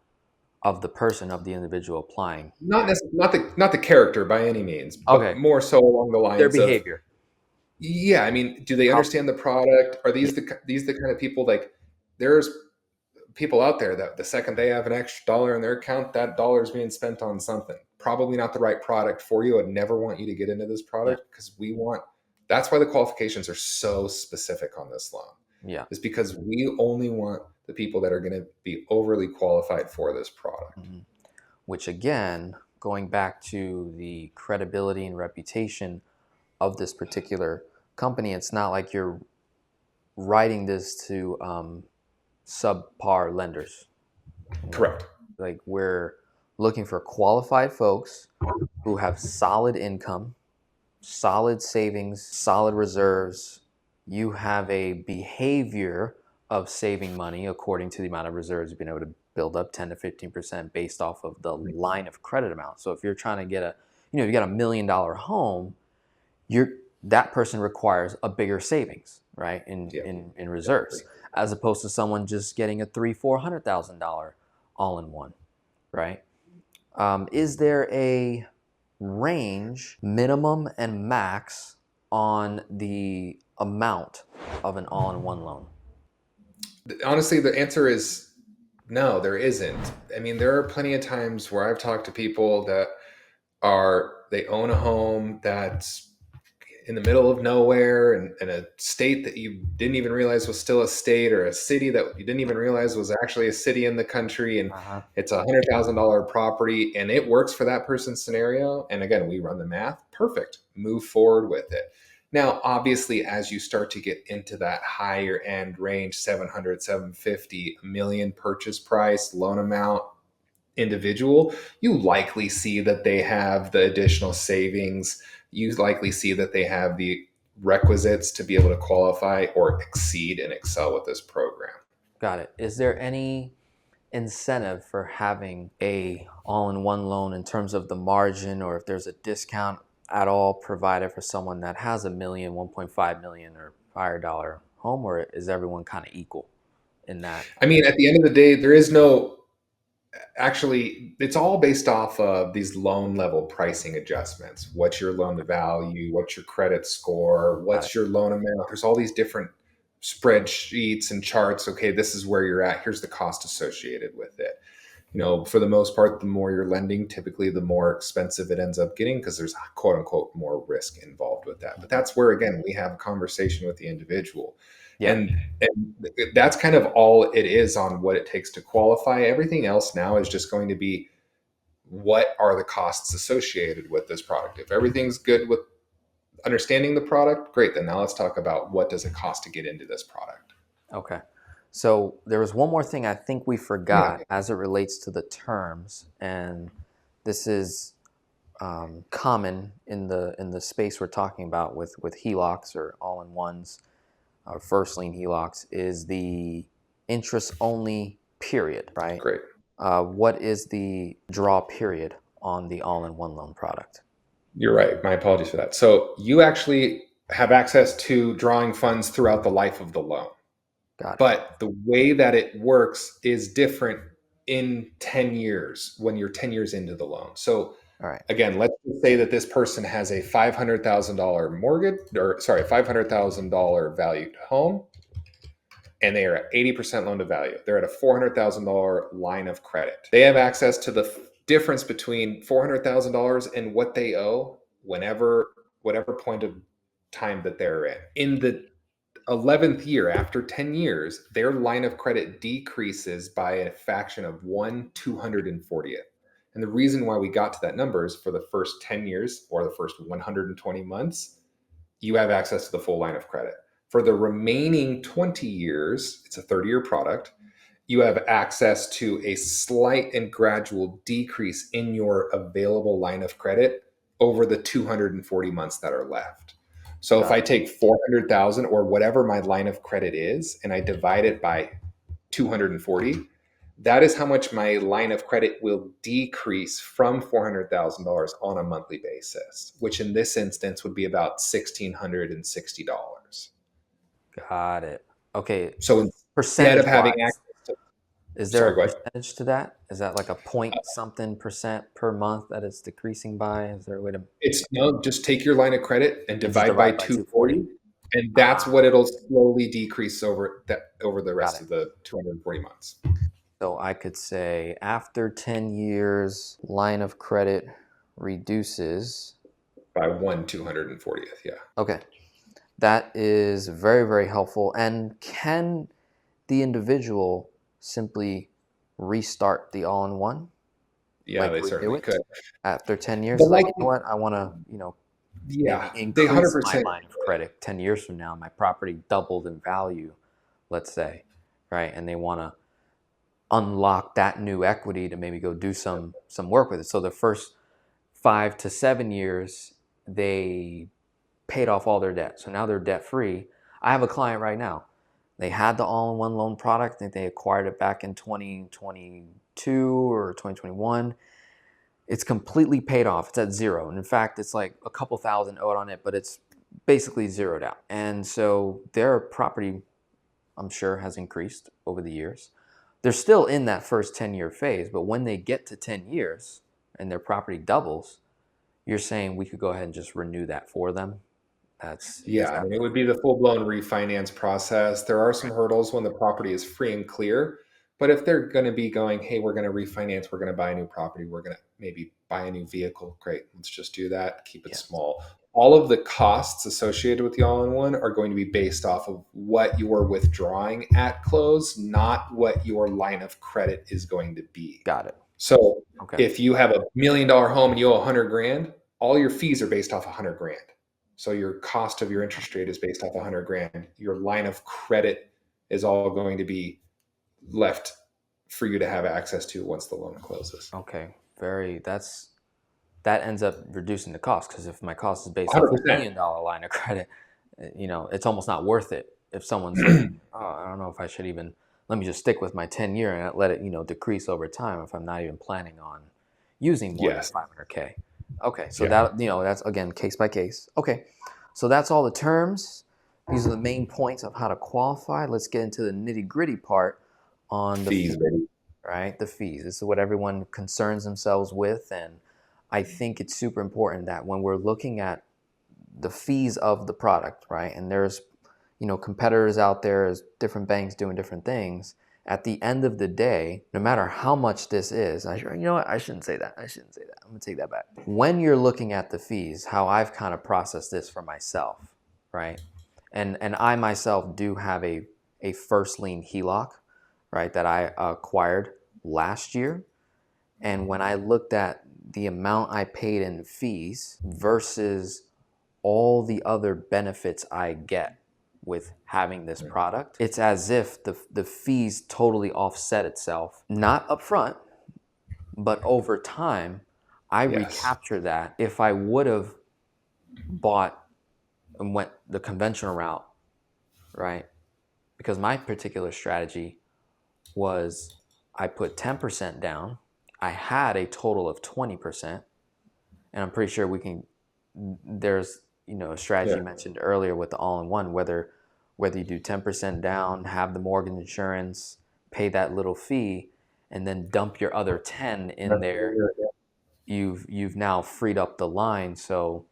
of the person, of the individual applying. Not the character by any means, but Okay. more so along the Their lines of, behavior. yeah, I mean, do they How, understand the product? Are yeah. these the kind of people, like, there's people out there that the second they have an extra dollar in their account, that dollar is being spent on something. Probably not the right product for you. I'd never want you to get into this Yeah. product because that's why the qualifications are so specific on this loan, Yeah. is because we only want the people that are going to be overly qualified for this product. Mhm. Which again, going back to the credibility and reputation of this particular company, it's not like you're writing this to subpar lenders. You know, Correct. like we're looking for qualified folks who have solid income, solid savings, solid reserves. You have a behavior of saving money according to the amount of reserves you've been able to build up, 10 to 15% based off of the line of credit amount. So if you're trying to get you got $1 million home, you're that person requires a bigger savings, right? In Yeah. in reserves, as opposed to someone just getting a $300,000-400,000 all in one, right? Is there a range, minimum and max, on the amount of an all-in-one loan? Honestly, the answer is no, there isn't. I mean, there are plenty of times where I've talked to people that they own a home that's in the middle of nowhere, and in a state that you didn't even realize was still a state, or a city that you didn't even realize was actually a city in the country, and Uh-huh. it's $100,000 property, and it works for that person's scenario. And again, we run the math. Perfect. Move forward with it. Now, obviously, as you start to get into that higher end range, 700, 750, a million purchase price, loan amount, individual, you likely see that they have the additional savings. You likely see that they have the requisites to be able to qualify or exceed and excel with this program. Got it. Is there any incentive for having a all-in-one loan in terms of the margin, or if there's a discount at all provided for someone that has a million, 1.5 million or higher dollar home, or is everyone kind of equal in that? I mean, at the end of the day, there is no, actually, it's all based off of these loan level pricing adjustments. What's your loan to value? What's your credit score? Got it. What's your loan amount? There's all these different spreadsheets and charts. Okay, this is where you're at. Here's the cost associated with it. For the most part, the more you're lending, typically the more expensive it ends up getting, because there's quote unquote more risk involved with that. But that's where, again, we have a conversation with the individual. Yeah. And that's kind of all it is on what it takes to qualify. Everything else now is just going to be, what are the costs associated with this product? If everything's good with understanding the product, great. Then now let's talk about, what does it cost to get into this product? Okay. So there was one more thing I think we Yeah. forgot as it relates to the terms, and this is common in the space we're talking about with HELOCs or all-in-ones or first lien HELOCs, is the interest only period, right? Great. What is the draw period on the all-in-one loan product? You're right. My apologies for that. So you actually have access to drawing funds throughout the life of the loan. Got it. But the way that it works is different in 10 years, when you're 10 years into the loan. So All right. again, let's just say that this person has a $500,000 mortgage, or sorry, $500,000 valued home, and they are at 80% loan to value. They're at a $400,000 line of credit. They have access to the difference between $400,000 and what they owe whatever point of time that they're in. In the 11th year, after 10 years, their line of credit decreases by a fraction of 1/240th. And the reason why we got to that number is, for the first 10 years, or the first 120 months, you have access to the full line of credit. For the remaining 20 years, it's a 30-year product, you have access to a slight and gradual decrease in your available line of credit over the 240 months that are left. So if Got I it. take 400,000 or whatever my line of credit is and I divide it by 240, that is how much my line of credit will decrease from $400,000 on a monthly basis, which in this instance would be about $1,660. Got it. Okay. So instead of Percentage having wise, access to, is there sorry, a go ahead. percentage to that? Is that like a point something percent per month that it's decreasing by? Is there a way to It's no, just take your line of credit and and just divide by divide by 240? 240, and that's Ah, what it'll slowly decrease over the got rest it. of the 240 months. So I could say after 10 years, line of credit reduces. By 1/240th, yeah. Okay. That is very, very helpful. And can the individual simply restart the all-in-one? Yeah, Like they renew certainly it could. after 10 years? The Like, you know likely, what? I want to, maybe yeah, they increase my 100%. line of credit 10 years from now. My property doubled in value, let's say, right? And they want to unlock that new equity to maybe go do some work with it. So the first 5 to 7 years, they paid off all their debt. So now they're debt free. I have a client right now. They had the all-in-one loan product. I think they acquired it back in 2022 or 2021. It's completely paid off. It's at zero. And in fact, it's like a couple thousand owed on it, but it's basically zeroed out. And so their property, I'm sure, has increased over the years. They're still in that first 10-year phase, but when they get to 10 years and their property doubles, you're saying we could go ahead and just renew that for them. Is Yeah, I that mean, it would be the full-blown refinance process. There are some hurdles when the property is free and clear, but if they're going to be going, hey, we're going to refinance, we're going to buy a new property, we're going to maybe buy a new vehicle, great, let's just do that, keep it yes, small. All of the costs associated with the all-in-one are going to be based off of what you are withdrawing at close, not what your line of credit is going to be. got it. So Okay, if you have $1 million home and you owe 100 grand, all your fees are based off 100 grand. So your cost of your interest rate is based off 100 grand. Your line of credit is all going to be left for you to have access to once the loan closes. okay. That ends up reducing the cost because if my cost is based off $1 million line of credit, it's almost not worth it if someone's like, 100%. oh, I don't know if I should even let me just stick with my 10-year and let it, decrease over time if I'm not even planning on using more than Yes. 500K. Okay, so Yeah. that's again case by case. Okay, so that's all the terms. These are the main points of how to qualify. Let's get into the nitty gritty part on the Fees, fee, baby. right? The fees. This is what everyone concerns themselves with, and I think it's super important that when we're looking at the fees of the product, right? And there's, competitors out there, there's different banks doing different things. At the end of the day, no matter how much this is, you know what? I shouldn't say that. I'm gonna take that back. When you're looking at the fees, how I've kind of processed this for myself, right? And I myself do have a first lien HELOC, right, that I acquired last year. And when I looked at the amount I paid in fees versus all the other benefits I get with having this product, it's as if the fees totally offset itself, not upfront, but over time, I Yes. recapture that. If I would have bought and went the conventional route, right? Because my particular strategy was I put 10% down. I had a total of 20%, and I'm pretty sure there's, a strategy Yeah. you mentioned earlier with the all-in-one, whether you do 10% down, have the mortgage insurance, pay that little fee, and then dump your other 10 in there, you've now freed up the line. So,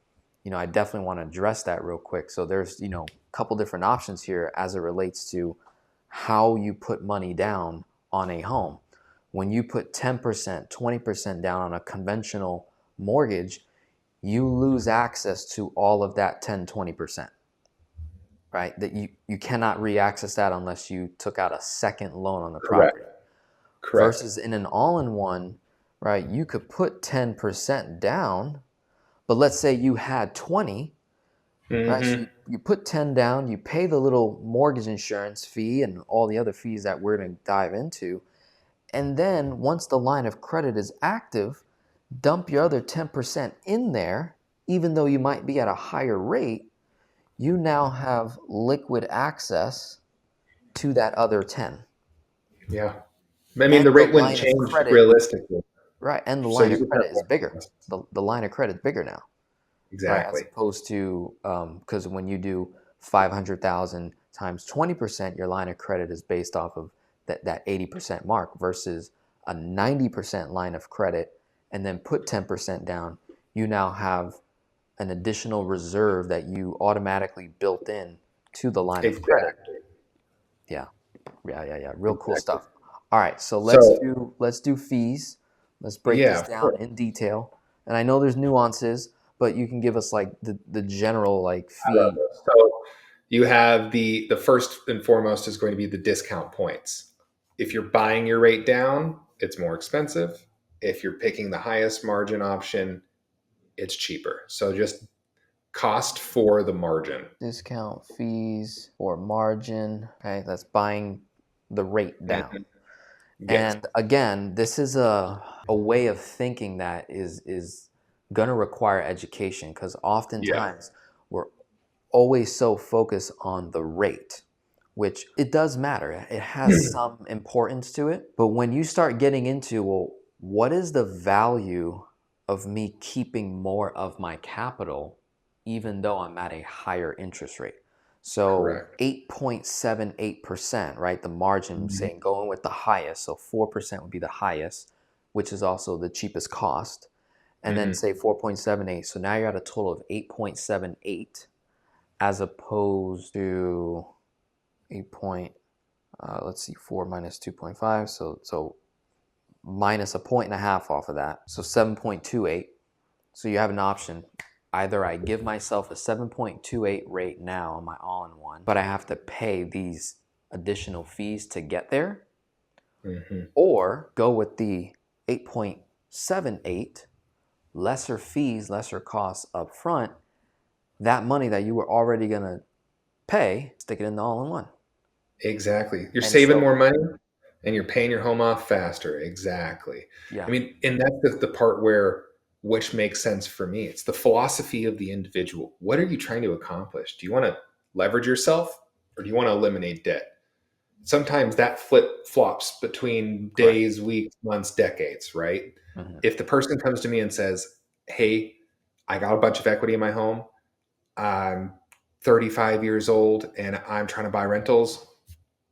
I definitely want to address that real quick. So there's, a couple different options here as it relates to how you put money down on a home. When you put 10%, 20% down on a conventional mortgage, you lose access to all of that 10, 20%, right? That you cannot re-access that unless you took out a second loan on the Correct. property. Correct. Versus in an all-in-one, right, you could put 10% down, but let's say you had 20, right? So Mm-hmm. you put 10 down, you pay the little mortgage insurance fee and all the other fees that we're going to dive into. And then once the line of credit is active, dump your other 10% in there even though you might be at a higher rate, you now have liquid access to that other 10. Yeah. I mean, And the the rate wouldn't line of change credit, realistically. right? And the So line you of would have credit is more bigger. access. The line of credit is bigger now, right? As Exactly. opposed to, because when you do 500,000 times 20%, your line of credit is based off of that 80% mark versus a 90% line of credit, and then put 10% down. You now have an additional reserve that you automatically built in to the line of credit. Exactly. Yeah. Yeah. Real cool Exactly. stuff. All right, so So let's do fees. Let's break yeah, this of down course. in detail. And I know there's nuances, but you can give us like the general like fee. So you have the first and foremost is going to be the discount points. If you're buying your rate down, it's more expensive. If you're picking the highest margin option, it's cheaper. So just cost for the margin. Discount fees or margin. Okay, that's buying the rate down. Mhm. Yes. And again, this is a way of thinking that is gonna require education because Yeah. oftentimes we're always so focused on the rate, which it does matter. It has some importance to it. But when you start getting into, well, what is the value of me keeping more of my capital, even though I'm at a higher interest rate? So Correct. 8.78%, right? The margin Mhm. saying going with the highest. So 4% would be the highest, which is also the cheapest cost. And then Mhm. say 4.78. So now you're at a total of 8.78 as opposed to 8 point, let's see, 4 minus 2.5. So minus a point and a half off of that. So 7.28. So you have an option. Either I give myself a 7.28 rate now on my all-in-one, but I have to pay these additional fees to get there, Mhm. or go with the 8.78, lesser fees, lesser costs up front. That money that you were already going to pay, stick it in the all-in-one. Exactly. You're And saving so, more money and you're paying your home off faster. Exactly. I yeah, mean, and that's the part where which makes sense for me. It's the philosophy of the individual. What are you trying to accomplish? Do you want to leverage yourself or do you want to eliminate debt? Sometimes that flip flops between correct. days, weeks, months, decades, right? Hmm. If the person comes to me and says, "Hey, I got a bunch of equity in my home. I'm 35 years old and I'm trying to buy rentals,"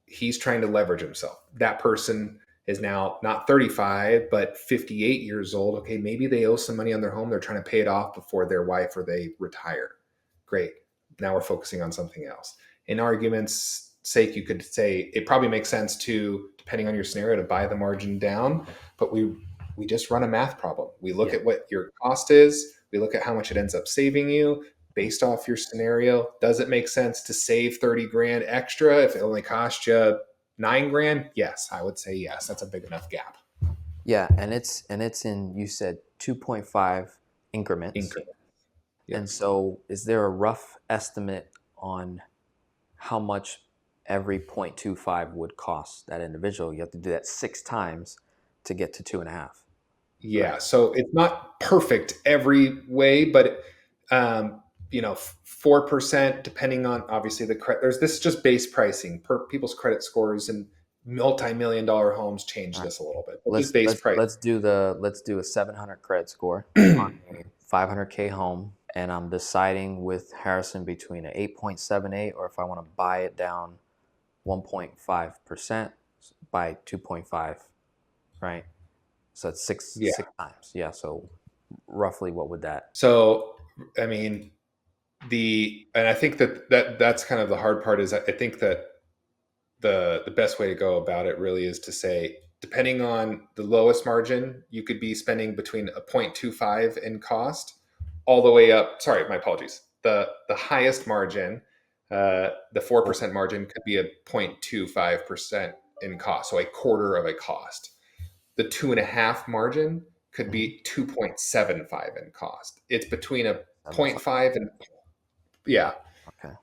he's trying to leverage himself. That person is now not 35, but 58 years old. Okay, maybe they owe some money on their home. They're trying to pay it off before their wife or they retire. Great. Now we're focusing on something else. In argument's sake, you could say it probably makes sense to, depending on your scenario, to buy the margin down, but we just run a math problem. We look Yeah. at what your cost is, we look at how much it ends up saving you, based off your scenario. Does it make sense to save 30 grand extra if it only cost you 9 grand? Yes, I would say yes. That's a big enough gap. Yeah, and it's in, you said 2.5 increments. Increment. And Yes. so is there a rough estimate on how much every 0.25 would cost that individual? You have to do that 6 times to get to 2.5, Yeah. right? So it's not perfect every way, but um, 4%, depending on obviously the credit. There's this is just base pricing per people's credit scores, and multi-million dollar homes change All right. this a little bit, but just Let's base let's price. let's do the let's do a 700 credit score on a 500K home, and I'm deciding with Harrison between an 8.78 or if I want to buy it down 1.5% by 2.5, right? So it's six Yeah. six times. Yeah. So roughly, what would that? So I mean, and I think that's kind of the hard part is I think that the best way to go about it really is to say, depending on the lowest margin, you could be spending between a 0.25 in cost all the way up. Sorry, my apologies. The highest margin, the 4% margin could be a 0.25% in cost, so a quarter of a cost. The 2.5 margin could Mhm. be 2.75 in cost. It's between a 75. 0.5 and yeah. Okay.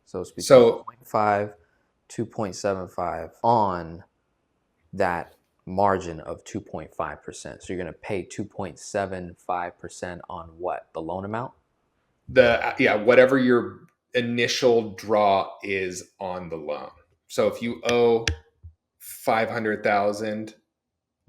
So it's between So zero point 0.5, 2.75 on that margin of 2.5%. So you're going to pay 2.75% on what? The loan amount? whatever your initial draw is on the loan. So if you owe 500,000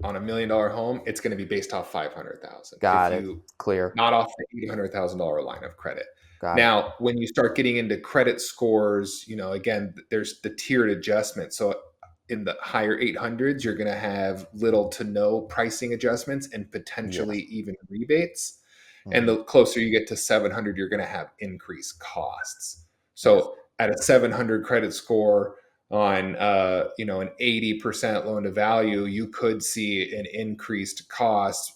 on $1 million home, it's going to be based off 500,000. If Got it. you Clear. not off the $800,000 line of credit. Got it. Now, when you start getting into credit scores, again, there's the tiered adjustment. So in the higher 800s, you're going to have little to no pricing adjustments and potentially Yes. even rebates. And Hmm. the closer you get to 700, you're going to have increased costs. Yes. So at a 700 credit score on an 80% loan to value, you could see an increased cost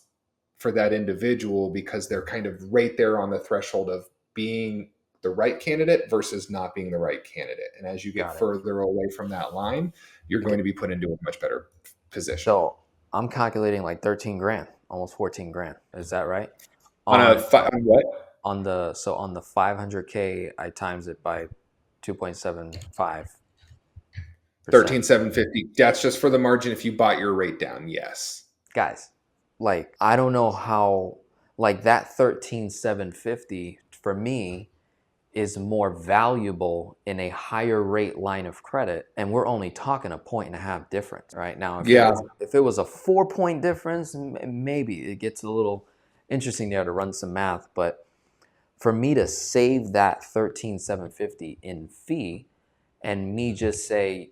for that individual because they're kind of right there on the threshold of being the right candidate versus not being the right candidate. And as you get Got it. further away from that line, you're Okay. going to be put into a much better position. So I'm calculating like 13 grand, almost 14 grand. Is that right? On what? On the 500K, I times it by 2.75%. 13,750. That's just for the margin if you bought your rate down. Yes. Guys, like I don't know how, like that 13,750 for me is more valuable in a higher rate line of credit, and we're only talking a 1.5 difference right now. Yeah. If it was a 4 point difference, maybe it gets a little interesting there to run some math. But for me to save that 13,750 in fee, and me just say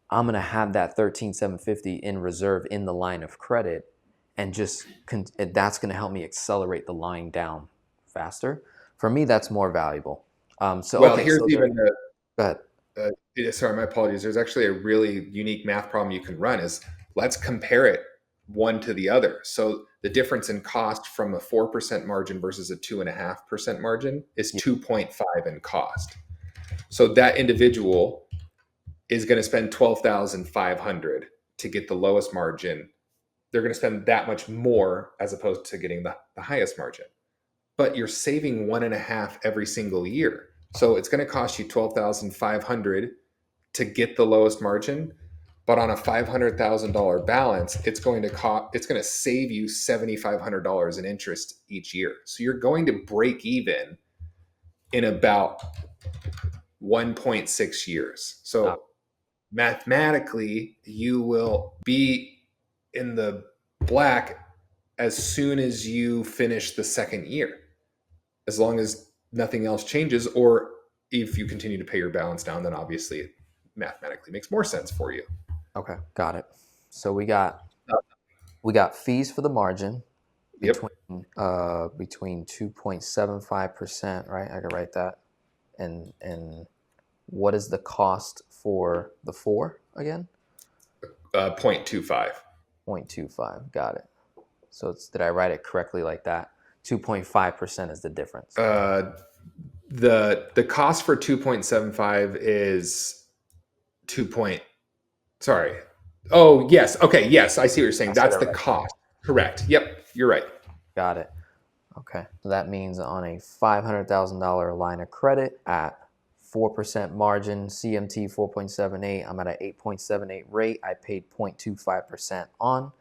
I'm gonna have that 13,750 in reserve in the line of credit, and that's gonna help me accelerate the line down faster. For me, that's more valuable. So Well, okay, here's so there. even the Go ahead. sorry, my apologies. There's actually a really unique math problem you can run is let's compare it one to the other. So the difference in cost from a 4% margin versus a 2.5% margin is Yeah. 2.5 in cost. So that individual is going to spend 12,500 to get the lowest margin. They're going to spend that much more as opposed to getting the highest margin. But you're saving 1.5 every single year. So it's going to cost you 12,500 to get the lowest margin, but on a $500,000 balance, it's going to save you $7,500 in interest each year. So you're going to break even in about 1.6 years. Uh, So mathematically, you will be in the black as soon as you finish the second year, as long as nothing else changes, or if you continue to pay your balance down, then obviously it mathematically makes more sense for you. okay, got it. So Uh, we got fees for the margin Yep. between 2.75%, right? I could write that. And what is the cost for the 4 again? 0.25. 0.25. Got it. So did I write it correctly like that? 2.5% is the difference. The cost for 2.75 is 2 point. Sorry. Oh, yes. Okay. Yes. I see what you're saying. I said That's it the right. cost. Correct. Yep. You're right. Got it. Okay. So that means on a $500,000 line of credit at 4% margin, CMT 4.78, I'm at an 8.78 rate. I paid 0.25% on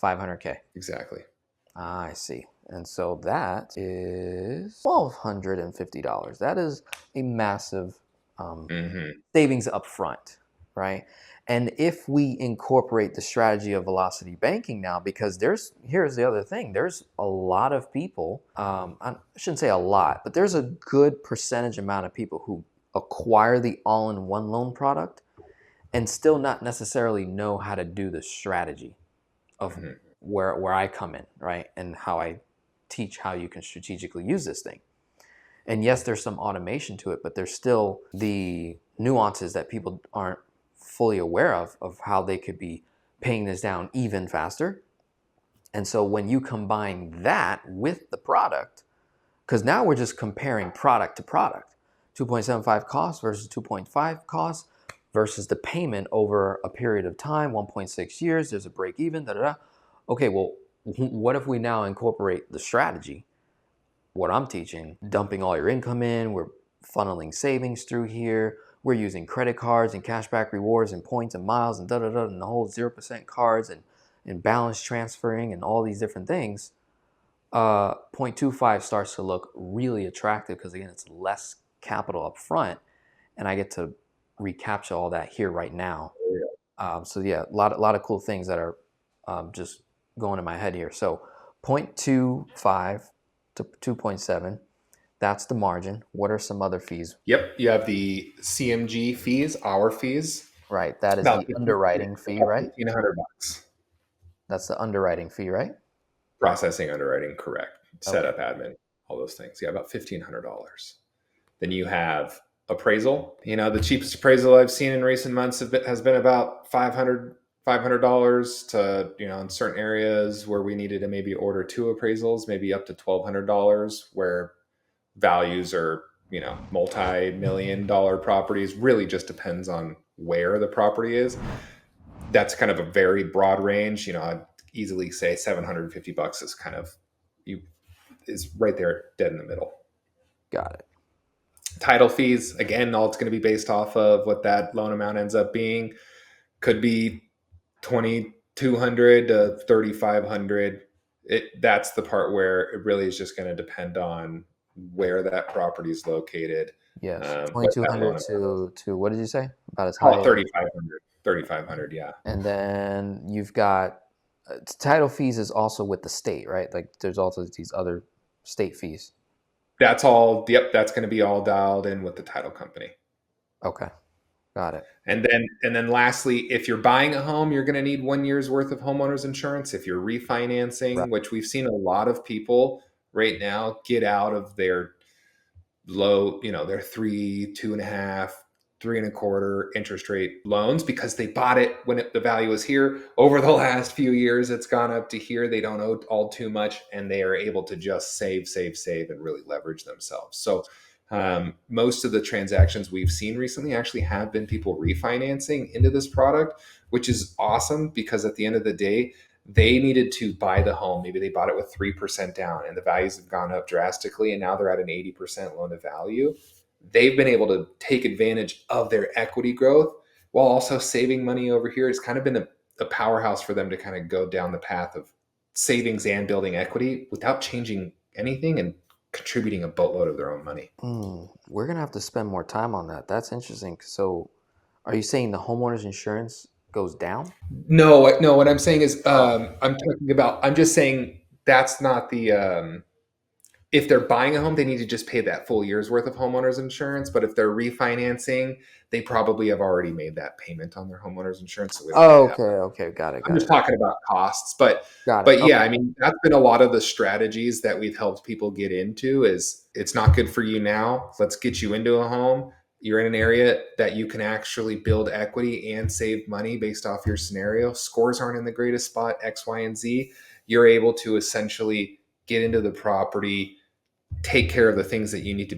500K. Exactly. I see. And so that is $1,250. That is a massive Mm-hmm. savings up front, right? And if we incorporate the strategy of velocity banking now, because here's the other thing, there's a lot of people, I shouldn't say a lot, but there's a good percentage amount of people who acquire the all-in-one loan product and still not necessarily know how to do the strategy of Mm-hmm. where I come in, right? And how I teach how you can strategically use this thing. And yes, there's some automation to it, but there's still the nuances that people aren't fully aware of how they could be paying this down even faster. And so when you combine that with the product, because now we're just comparing product to product, 2.75 cost versus 2.5 cost versus the payment over a period of time, 1.6 years, there's a break even, da da da. Okay, well, what if we now incorporate the strategy, what I'm teaching, dumping all your income in, we're funneling savings through here, we're using credit cards and cashback rewards and points and miles and da da da and the whole 0% cards and balance transferring and all these different things. 0.25 starts to look really attractive because again, it's less capital up front, and I get to recapture all that here right now. So yeah, a lot of cool things that are just going in my head here. So 0.25 to 2.7, that's the margin. What are some other fees? Yep, you have the CMG fees, our fees, Right, that is about the underwriting fee, right? 1,500 bucks. That's the underwriting fee, right? Processing, underwriting, correct. Okay. Setup, admin, all those things. Yeah, about $1,500. Then you have appraisal. The cheapest appraisal I've seen in recent months has been about $500 to, in certain areas where we needed to maybe order two appraisals, maybe up to $1,200, where values are, multi-million dollar properties. Really just depends on where the property is. That's kind of a very broad range. I'd easily say $750 is kind of is right there dead in the middle. Got it. Title fees, again, all it's going to be based off of what that loan amount ends up being. Could be 2,200 to 3,500. That's the part where it really is just going to depend on where that property is located. Yes, What that 2,200 loan amount is. to what did you say? About as Call high it as. 3,500. 3,500, yeah. And then you've got title fees is also with the state, right? Like there's also these other state fees. That's all. Yep, that's going to be all dialed in with the title company. Okay, got it. And then lastly, if you're buying a home, you're going to need 1 year's worth of homeowners insurance. If you're Right. refinancing, which we've seen a lot of people right now get out of their low, their 3, 2.5, 3.25 interest rate loans because they bought it when the value was here. Over the last few years, it's gone up to here. They don't owe all too much, and they are able to just save, and really leverage themselves. So most of the transactions we've seen recently actually have been people refinancing into this product, which is awesome because at the end of the day, they needed to buy the home. Maybe they bought it with 3% down and the values have gone up drastically and now they're at an 80% loan to value. They've been able to take advantage of their equity growth while also saving money over here. It's kind of been a powerhouse for them to kind of go down the path of savings and building equity without changing anything and contributing a boatload of their own money. We're gonna have to spend more time on that. That's interesting. So, are you saying the homeowner's insurance goes down? No. What I'm saying is, Oh, I'm just saying that's not the. If they're buying a home, they need to just pay that full year's worth of homeowners insurance. But if they're refinancing, they probably have already made that payment on their homeowners insurance, so we don't need to have okay, that. okay, got it, I'm got just it, talking about costs, but got it. but yeah, Okay, I mean that's been a lot of the strategies that we've helped people get into. Is it's not good for you now. Let's get you into a home. You're in an area that you can actually build equity and save money based off your scenario. Scores aren't in the greatest spot, X, Y, and Z. You're able to essentially get into the property, take care of the things that need to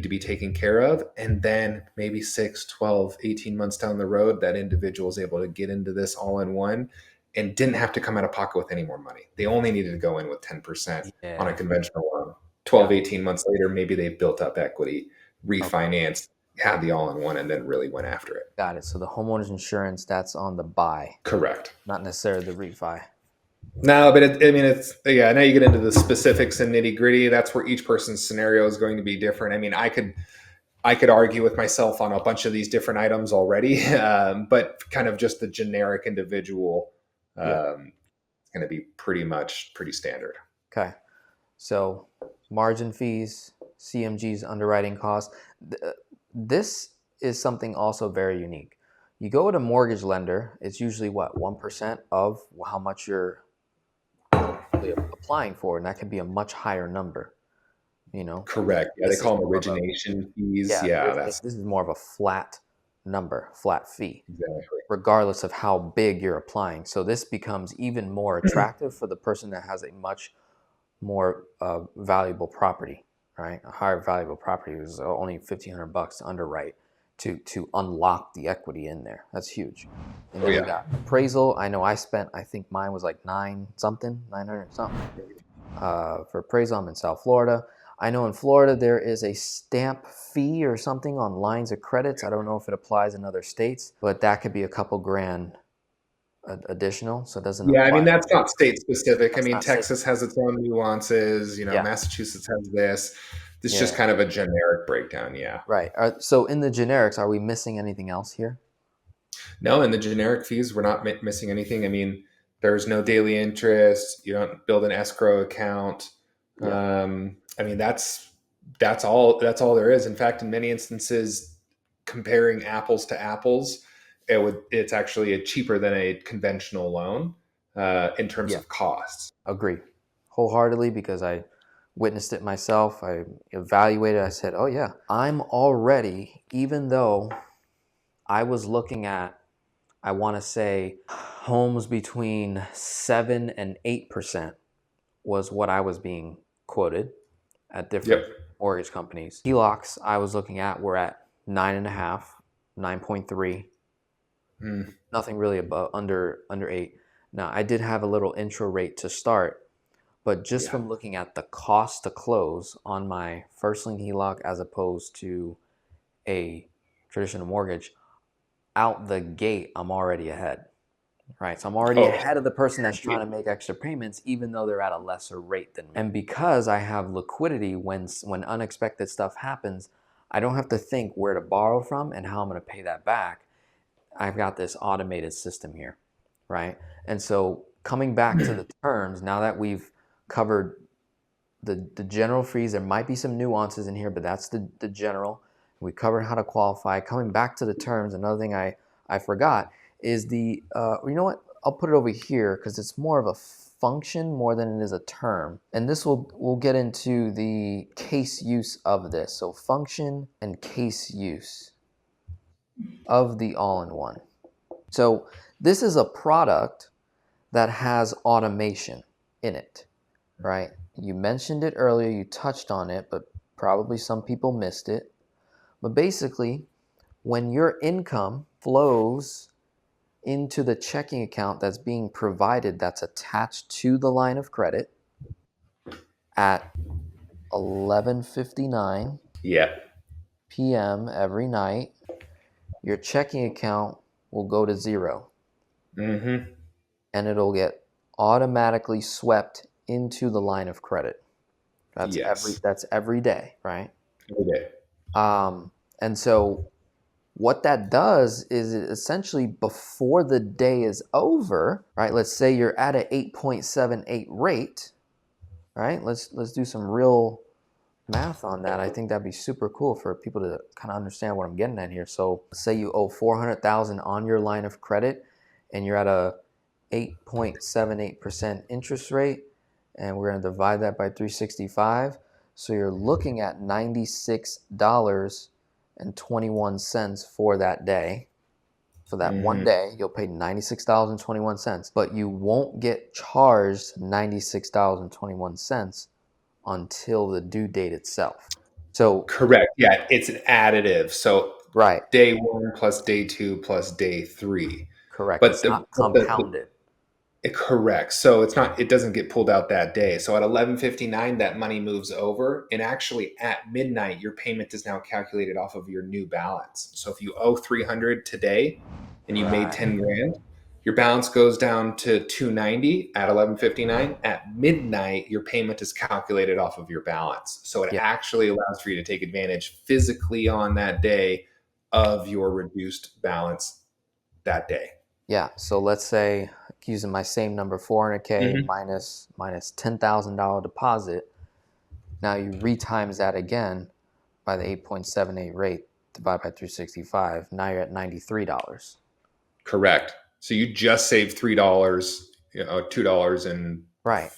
be taken care of, and then maybe 6, 12, 18 months down the road that individual is able to get into this all in one and didn't have to come out of pocket with any more money. They only needed to go in with 10% on a yeah, conventional loan. got 12, 18 months later, maybe they've built up equity, okay, refinanced, had the all in one, and then really went after it. got it. So the homeowner's insurance that's on the buy, Correct. not necessarily the refi. No, but I mean, it's yeah. Now you get into the specifics and nitty gritty. That's where each person's scenario is going to be different. I mean, I could argue with myself on a bunch of these different items already, but kind of just the generic individual Yeah. is going to be pretty standard. Okay. So margin fees, CMG's underwriting costs. This is something also very unique. You go with a mortgage lender, it's usually what, 1% of how much you're really applying for, and that can be a much higher number, you know. Correct. Yeah, they This is call them more of a, origination fees. yeah, Yeah, this is more of a flat number, flat fee, exactly. regardless of how big you're applying. So this becomes even more attractive for the person that has a much more valuable property, right? A higher valuable property is only $1,500 to underwrite to unlock the equity in there. That's huge. And Oh then we yeah. got appraisal. I know I think mine was like 900 something for appraisal. I'm in South Florida. I know in Florida there is a stamp fee or something on lines of credits. I don't know if it applies in other states, but that could be a couple grand additional, so it doesn't Yeah, I mean, apply. that's not state specific. I That's mean, not safe. Texas has its own nuances, Yeah, Massachusetts has this. This is just yeah, kind of a generic breakdown, yeah. right. So in the generics, are we missing anything else here? No, in the generic fees, we're not missing anything. I mean, there's no daily interest. You don't build an escrow account. Yeah, I mean, that's all. That's all there is. In fact, in many instances, comparing apples to apples, it's actually cheaper than a conventional loan in terms yeah, of costs. agree wholeheartedly because I witnessed it myself. I evaluated. I said, "Oh yeah, I'm already." Even though I was looking at, I want to say, homes between 7 and 8% was what I was being quoted at different Yep. mortgage companies. HELOCs I was looking at were at 9.5, 9.3. Mm, Nothing really above under 8. Now I did have a little intro rate to start, but just yeah. from looking at the cost to close on my first lien HELOC as opposed to a traditional mortgage, out the gate I'm already ahead. Right. So I'm already Oh, ahead of the person that's trying to make extra payments, even though they're at a lesser rate than me. And because I have liquidity when unexpected stuff happens, I don't have to think where to borrow from and how I'm going to pay that back. I've got this automated system here. Right. And so coming back to the terms, now that we've covered the general fees, there might be some nuances in here, but that's the general. We covered how to qualify. Coming back to the terms, another thing I forgot is you know what? I'll put it over here because it's more of a function more than it is a term. And this we'll get into the case use of this. So function and case use of the all-in-one. So this is a product that has automation in it, right? You mentioned it earlier, you touched on it, but probably some people missed it. But basically, when your income flows into the checking account that's being provided, that's attached to the line of credit at 11:59 yeah. p.m. every night, your checking account will go to zero Mm-hmm. and it'll get automatically swept into the line of credit. Yes. That's every day, right? Okay. Um, and so what that does is it essentially before the day is over, right? Let's say you're at an 8.78 rate, right? Let's do some real math on that. I think that'd be super cool for people to kind of understand what I'm getting at here. So say you owe 400,000 on your line of credit and you're at a 8.78% interest rate, and we're going to divide that by 365. So you're looking at $96.21 for that day. For that one Mm-hmm. day, you'll pay $96.21, but you won't get charged $96.21 until the due date itself. So, Correct. Yeah, it's an additive. So right, day one plus day two plus day three. correct. But It's the not but the compounded. correct. So it's not. It doesn't get pulled out that day. So at 11:59, that money moves over, and actually at midnight, your payment is now calculated off of your new balance. So if you owe 300 today, and you made Right. 10 grand, your balance goes down to 290 at 11:59. At midnight, your payment is calculated off of your balance. So it Yeah. actually allows for you to take advantage physically on that day of your reduced balance that day. Yeah. So let's say using my same number, 400K Mhm. minus $10,000 deposit. Now you retimes that again by the 8.78 rate divided by 365. Now you're at $93. Correct. So you just saved $3, $2 and Right.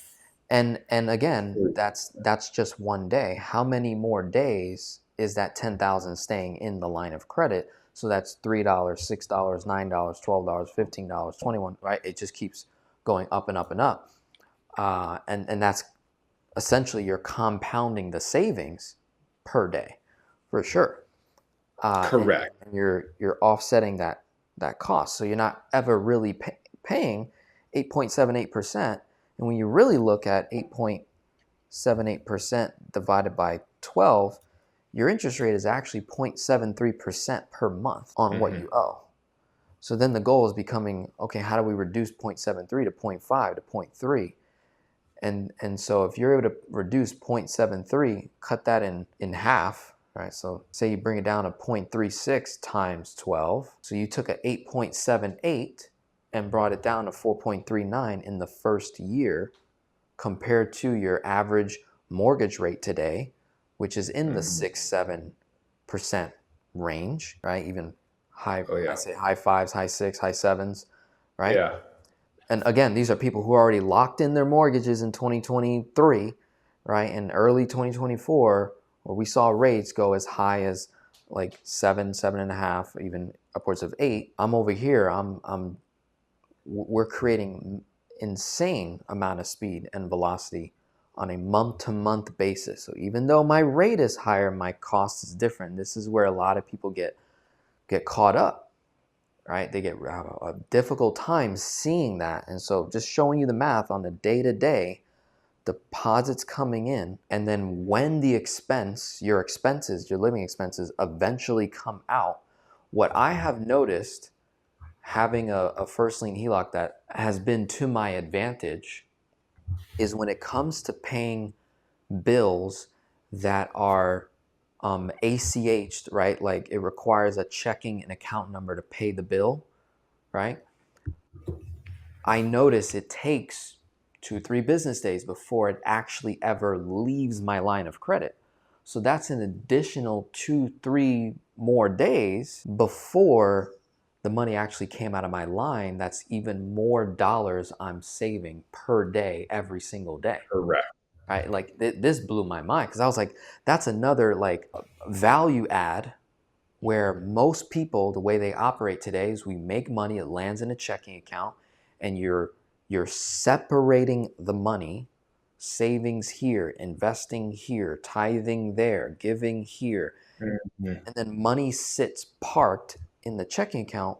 And again, that's just one day. How many more days is that 10,000 staying in the line of credit? So that's $3, $6, $9, $12, $15, 21, right? It just keeps going up and up and up. And that's essentially you're compounding the savings per day for sure. And correct. you're offsetting that cost. So you're not ever really paying 8.78%. And when you really look at 8.78% divided by 12, your interest rate is actually 0.73% per month on what Hmm. you owe. So then the goal is becoming, okay, how do we reduce 0.73 to 0.5 to 0.3? And so if you're able to reduce 0.73, cut that in half, right? So say you bring it down to 0.36 times 12. So you took a 8.78 and brought it down to 4.39 in the first year, compared to your average mortgage rate today, which is in the 6-7% range, right? Even high, Oh I yeah. say high fives, high six, high sevens, right? Yeah. And again, these are people who are already locked in their mortgages in 2023, right? In early 2024, where we saw rates go as high as like 7.5, even upwards of 8. I'm over here. We're creating insane amount of speed and velocity on a month-to-month basis. So even though my rate is higher, my cost is different. This is where a lot of people get caught up, right? They get a difficult time seeing that. And so just showing you the math on the day-to-day, deposits coming in, and then when the your expenses, your living expenses eventually come out, what I have noticed having a first lien HELOC that has been to my advantage is when it comes to paying bills that are ACH'd, right? Like it requires a checking and account number to pay the bill, right? I notice it takes 2-3 business days before it actually ever leaves my line of credit. So that's an additional 2-3 more days before the money actually came out of my line. That's even more dollars I'm saving per day, every single day. Correct. Right? Like this blew my mind, because I was like, that's another like value add, where most people, the way they operate today is we make money, it lands in a checking account, and you're separating the money, savings here, investing here, tithing there, giving here, Mhm. and then money sits parked in the checking account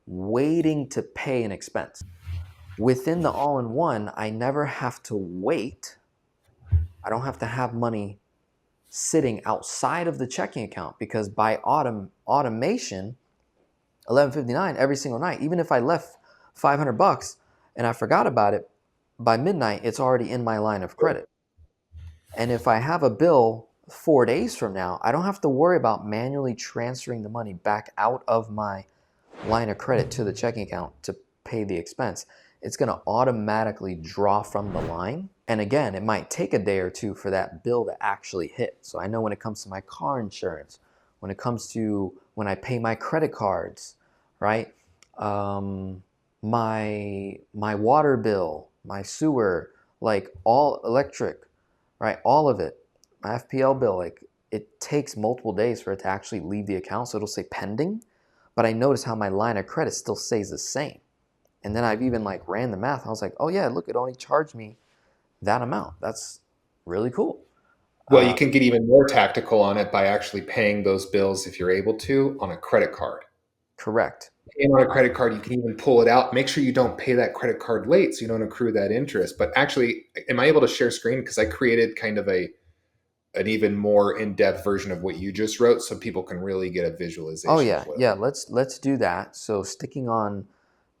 waiting to pay an expense. Within the all-in-one, I never have to wait. I don't have to have money sitting outside of the checking account, because by automation, 11:59 every single night, even if I left $500 and I forgot about it, by midnight it's already in my line of credit. And if I have a bill 4 days from now, I don't have to worry about manually transferring the money back out of my line of credit to the checking account to pay the expense. It's going to automatically draw from the line. And again, it might take a day or two for that bill to actually hit. So I know when it comes to my car insurance, when it comes to when I pay my credit cards, right? Um, my water bill, my sewer, like all electric, right? All of it, my FPL bill, like it takes multiple days for it to actually leave the account. So it'll say pending, but I notice how my line of credit still stays the same. And then I've even like ran the math. I was like, oh yeah, look, it only charged me that amount. That's really cool. Well, you can get even more tactical on it by actually paying those bills if you're able to on a credit card. Correct. And on a credit card, you can even pull it out. Make sure you don't pay that credit card late so you don't accrue that interest. But actually, am I able to share screen? Because I created kind of an even more in-depth version of what you just wrote so people can really get a Oh visualization of yeah, what it yeah. looks Let's do that. So sticking on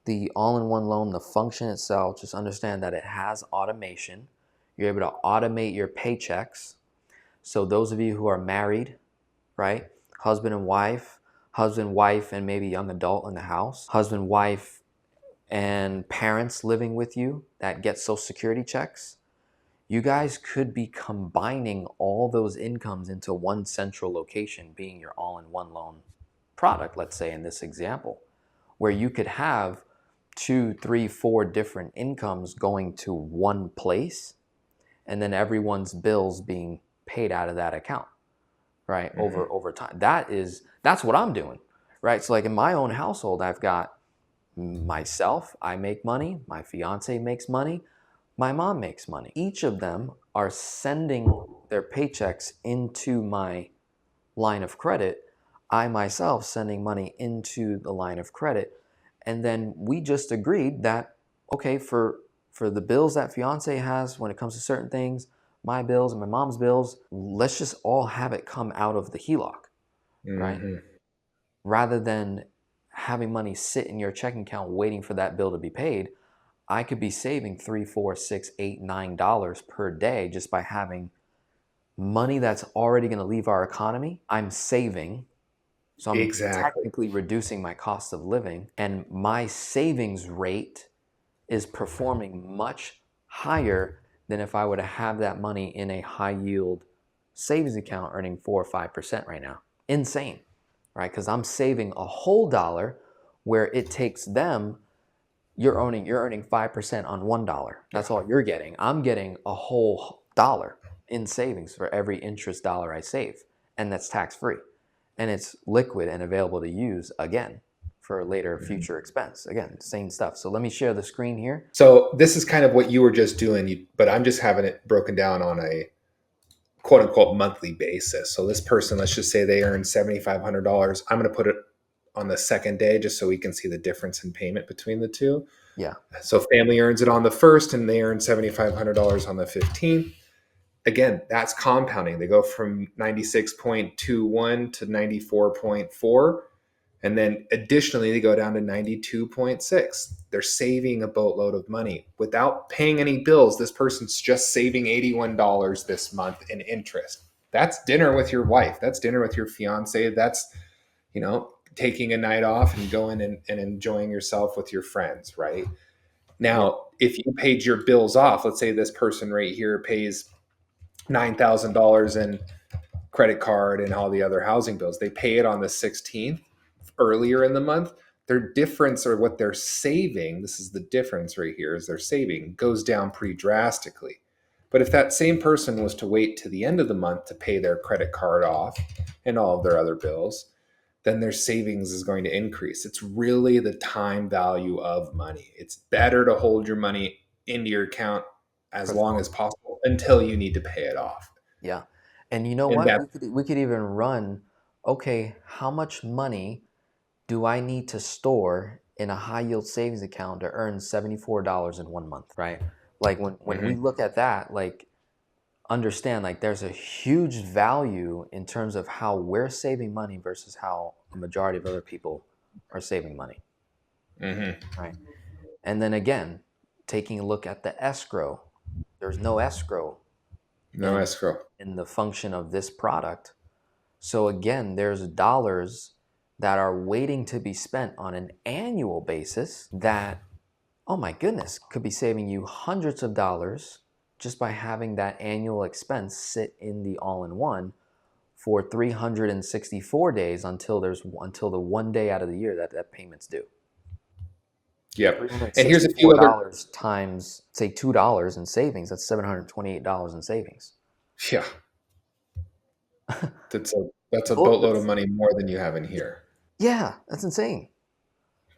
the all-in-one loan, the function itself, just understand that it has automation. You're able to automate your paychecks. So those of you who are married, right? Husband, wife, and maybe young adult in the house, husband, wife, and parents living with you that get Social Security checks. You guys could be combining all those incomes into one central location, being your all-in-one loan product, let's say in this example, where you could have 2, 3, 4 different incomes going to one place, and then everyone's bills being paid out of that account, right? like. Mhm. Over time. That's what I'm doing, right? So like in my own household, I've got myself, I make money, my fiance makes money, my mom makes money. Each of them are sending their paychecks into my line of credit. I myself sending money into the line of credit. And then we just agreed that, okay, for the bills that fiance has when it comes to certain things, my bills and my mom's bills, let's just all have it come out of the HELOC, right? Mhm. Rather than having money sit in your checking account waiting for that bill to be paid, I could be saving $3, $4, $6, $8, $9 per day just by having money that's already going to leave our economy. I'm saving. So I'm Exactly. technically reducing my cost of living, and my savings rate is performing much higher than if I were to have that money in a high yield savings account earning 4 or 5% right now. Insane, right? Because I'm saving a whole dollar where it takes them, you're earning 5% on $1. Yeah. That's all you're getting. I'm getting a whole dollar in savings for every interest dollar I save, and that's tax free, and it's liquid and available to use again for later future expense. Again, same stuff. So let me share the screen here. So this is kind of what you were just doing, but I'm just having it broken down on a quote unquote monthly basis. So this person, let's just say they earn $7,500. I'm going to put it on the second day just so we can see the difference in payment between the two. Yeah. So family earns it on the first and they earn $7,500 on the 15th. Again, that's compounding. They go from 96.21 to 94.4. And then additionally, they go down to 92.6. They're saving a boatload of money without paying any bills. This person's just saving $81 this month in interest. That's dinner with your wife. That's dinner with your fiance. That's, taking a night off and going and enjoying yourself with your friends, right? Now, if you paid your bills off, let's say this person right here pays $9,000 in credit card and all the other housing bills. They pay it on the 16th earlier in the month. Their difference, or what they're saving, this is the difference right here, is their saving goes down pretty drastically. But if that same person was to wait to the end of the month to pay their credit card off and all of their other bills, then their savings is going to increase. It's really the time value of money. It's better to hold your money into your account as long as possible until you need to pay it off. Yeah. And you know And what? that, We could even run, okay, how much money do I need to store in a high yield savings account to earn $74 in 1 month, right? Like when we Mhm. look at that, like understand like there's a huge value in terms of how we're saving money versus how a majority of other people are saving money, Mhm. right? And then again, taking a look at the escrow, there's no escrow No in escrow. the function of this product. So again, there's dollars that are waiting to be spent on an annual basis that, oh my goodness, could be saving you hundreds of dollars just by having that annual expense sit in the all-in-one for 364 days until the one day out of the year that payment's due. Yep. And here's a few other. $364 times, say, $2 in savings, that's $728 in savings. Yeah, that's a Well, boatload of money more than you have in here. yeah, that's insane.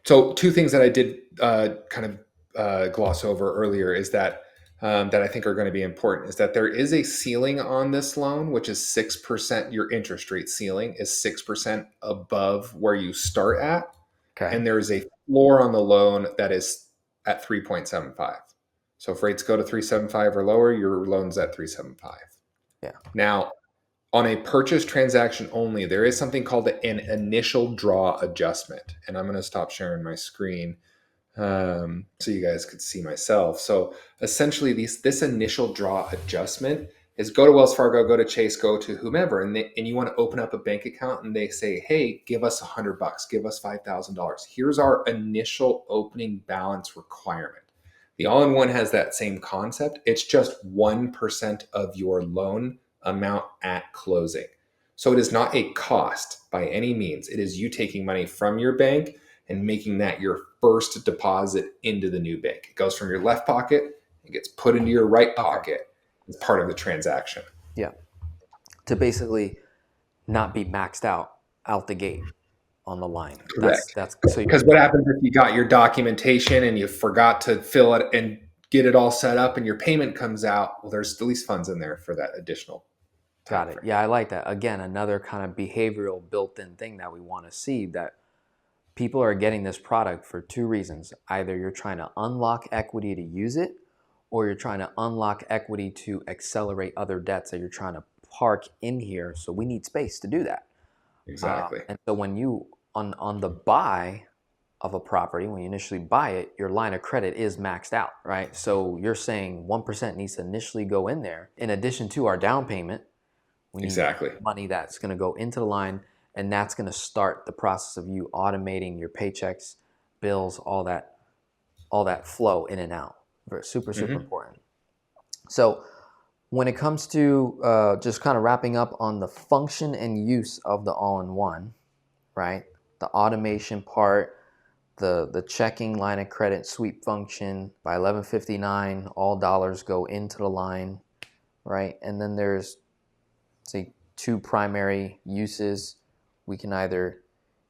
So two things that I did kind of gloss over earlier is that I think are going to be important is that there is a ceiling on this loan, which is 6%. Your interest rate ceiling is 6% above where you start at, Okay. and there is a floor on the loan that is at 3.75. So if rates go to 3.75 or lower, your loan's at 3.75. Yeah. Now, on a purchase transaction only, there is something called an initial draw adjustment. And I'm going to stop sharing my screen so you guys could see myself. So essentially, this initial draw adjustment is go to Wells Fargo, go to Chase, go to whomever, and you want to open up a bank account, and they say, "Hey, give us $100, give us $5,000. Here's our initial opening balance requirement." The all-in-one has that same concept. It's just 1% of your loan amount at closing. So it is not a cost by any means. It is you taking money from your bank and making that your first deposit into the new bank. It goes from your left pocket, it gets put into your right pocket as part of the transaction. Yeah. To basically not be maxed out the gate on the line. Correct. That's so you're Because what happens if you got your documentation and you forgot to fill it and get it all set up and your payment comes out? Well, there's at least funds in there for that additional time got it. frame. Yeah, I like that. Again, another kind of behavioral built-in thing that we want to see, that people are getting this product for two reasons. Either you're trying to unlock equity to use it, or you're trying to unlock equity to accelerate other debts that you're trying to park in here. So we need space to do that. Exactly. And so when you on the buy, of a property, when you initially buy it, your line of credit is maxed out, right? So you're saying 1% needs to initially go in there. In addition to our down payment, we need Exactly. money that's going to go into the line, and that's going to start the process of you automating your paychecks, bills, all that flow in and out. Super, super Mm-hmm. important. So when it comes to just kind of wrapping up on the function and use of the all-in-one, right? The automation part, the checking line of credit sweep function. By 11:59, all dollars go into the line, right? And then there's, say, two primary uses. We can either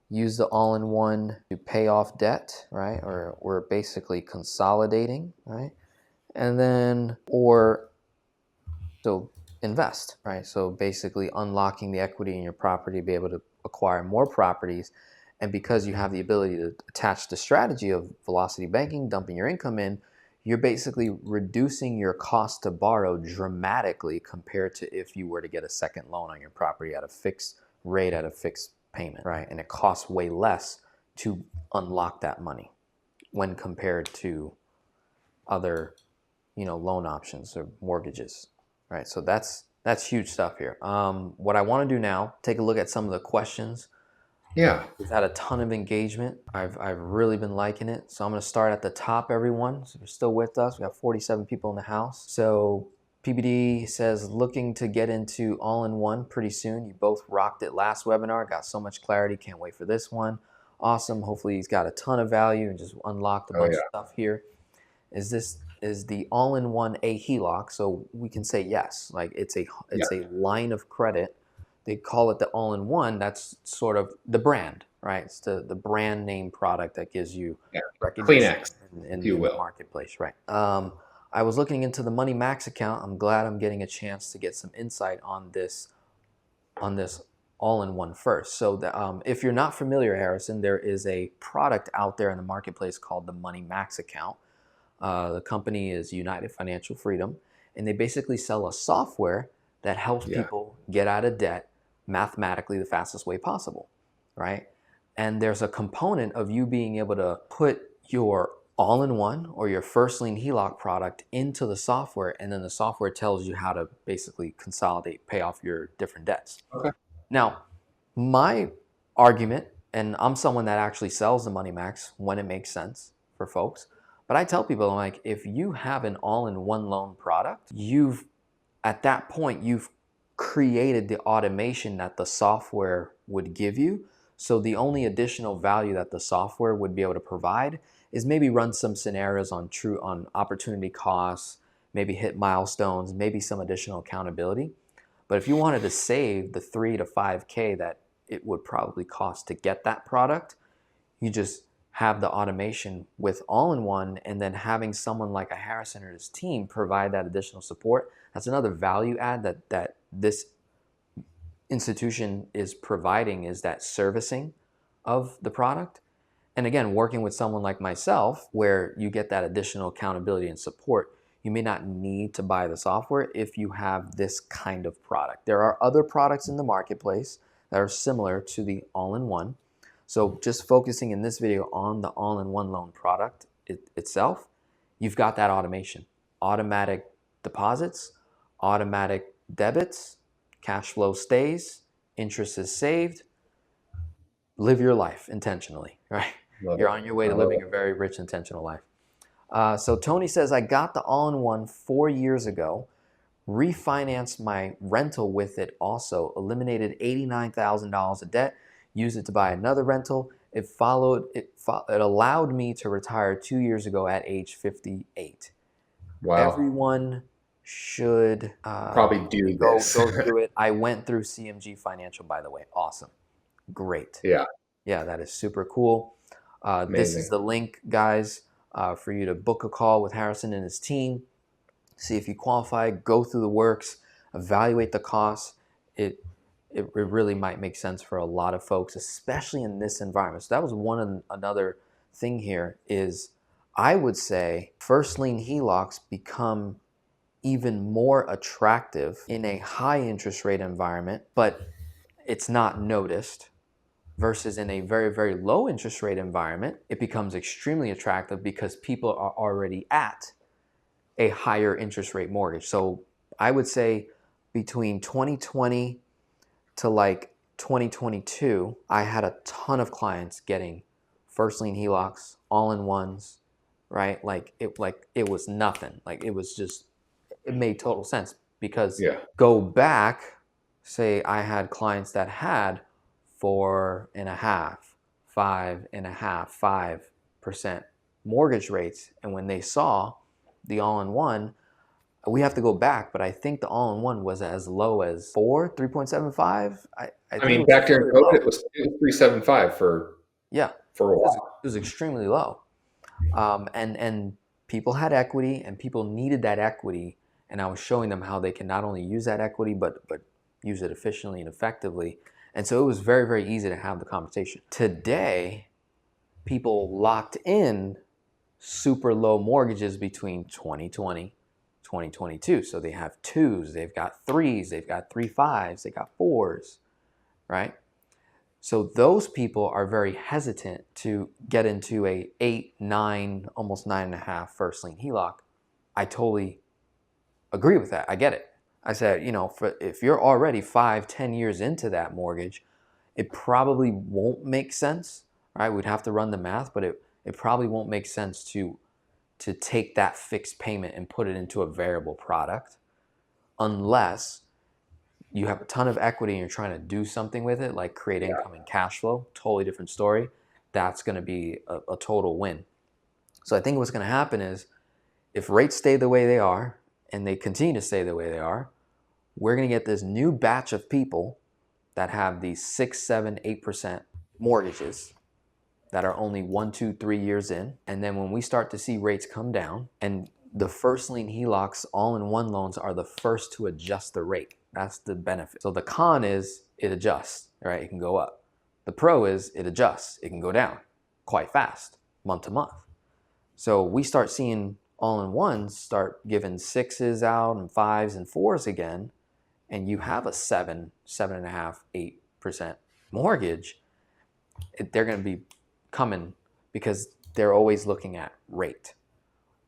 use the all-in-one to pay off debt, right? Or we're basically consolidating, right? And then, or so invest, right? So basically unlocking the equity in your property, be able to acquire more properties. And because you have the ability to attach the strategy of velocity banking, dumping your income in, you're basically reducing your cost to borrow dramatically compared to if you were to get a second loan on your property at a fixed rate, at a fixed payment, right? And it costs way less to unlock that money when compared to other, loan options or mortgages, right? So that's huge stuff here. What I want to do now, take a look at some of the questions. Yeah. We've had a ton of engagement. I've really been liking it. So I'm going to start at the top, everyone. So if you're still with us, we have 47 people in the house. So PBD says, looking to get into all-in-one pretty soon. You both rocked it last webinar. Got so much clarity. Can't wait for this one. Awesome. Hopefully he's got a ton of value and just unlocked a Oh bunch yeah. of stuff here. Is the all-in-one a HELOC? So we can say yes. Like it's Yeah. a line of credit. They call it the all-in-one. That's sort of the brand, right? It's the brand name product that gives you Yeah. recognition Kleenex, if in you the will. marketplace, right? I was looking into the Money Max account. I'm glad I'm getting a chance to get some insight on this all-in-one first. So if you're not familiar, Harrison, there is a product out there in the marketplace called the Money Max account. The company is United Financial Freedom, and they basically sell a software that helps Yeah. people get out of debt mathematically the fastest way possible, right? And there's a component of you being able to put your all-in-one or your first lien HELOC product into the software, and then the software tells you how to basically consolidate, pay off your different debts. Okay. Now, my argument, and I'm someone that actually sells the Money Max when it makes sense for folks, but I tell people, I'm like, if you have an all-in-one loan product, at that point, you've created the automation that the software would give you. So the only additional value that the software would be able to provide is maybe run some scenarios on opportunity costs, maybe hit milestones, maybe some additional accountability. But if you wanted to save the 3 to 5K that it would probably cost to get that product, you just have the automation with all-in-one, and then having someone like a Harrison or his team provide that additional support. That's another value add that this institution is providing, is that servicing of the product. And again, working with someone like myself, where you get that additional accountability and support, you may not need to buy the software if you have this kind of product. There are other products in the marketplace that are similar to the all-in-one. So just focusing in this video on the all-in-one loan product itself, you've got that automation. Automatic deposits, automatic debits, cash flow stays, interest is saved. Live your life intentionally, right? Love You're it. on your way I to love living it. a very rich, intentional life. So Tony says, I got the all-in-one 4 years ago, refinanced my rental with it also, eliminated $89,000 of debt, used it to buy another rental. It allowed me to retire 2 years ago at age 58. Wow. Everyone should Probably do go this. through it. I went through CMG Financial, by the way. Awesome. Great. Yeah. Yeah, that is super cool. This is Amazing. the link, guys, for you to book a call with Harrison and his team. See if you qualify, go through the works, evaluate the costs. It really might make sense for a lot of folks, especially in this environment. So that was another thing here is, I would say first lien HELOCs become even more attractive in a high interest rate environment, but it's not noticed, versus in a very, very low interest rate environment, it becomes extremely attractive because people are already at a higher interest rate mortgage. So I would say between 2020 to like 2022, I had a ton of clients getting first lien HELOCs, all-in-ones, right? Like it was nothing. Like it was just, it made total sense because Yeah. go back, say I had clients that had 4.5, 5.5, 5% mortgage rates. And when they saw the all-in-one, we have to go back, but I think the all-in-one was as low as 3.75. I I think it mean, was back during very COVID, low. it was 375 Yeah, for a it while. was extremely low. And people had equity, and people needed that equity. And I was showing them how they can not only use that equity, but use it efficiently and effectively. And so it was very, very easy to have the conversation. Today, people locked in super low mortgages between 2020, 2022. So they have twos, they've got threes, they've got 3.5s, they got fours, right? So those people are very hesitant to get into a 8, 9, almost 9.5 first lien HELOC. I totally agree with that. I get it. I said, if you're already 5, 10 years into that mortgage, it probably won't make sense, right? We'd have to run the math, but it probably won't make sense to take that fixed payment and put it into a variable product unless you have a ton of equity and you're trying to do something with it, like create Yeah. income and cash flow. Totally different story. That's going to be a total win. So I think what's going to happen is if rates stay the way they are and they continue to stay the way they are, we're going to get this new batch of people that have these 6, 7, 8% mortgages that are only 1, 2, 3 years in. And then when we start to see rates come down, and the first lien HELOCs all-in-one loans are the first to adjust the rate. That's the benefit. So the con is it adjusts, right? It can go up. The pro is it adjusts. It can go down quite fast, month to month. So we start seeing all-in-ones start giving sixes out and fives and fours again, and you have a 7, 7.5, 8% mortgage. They're going to be coming because they're always looking at rate. Oh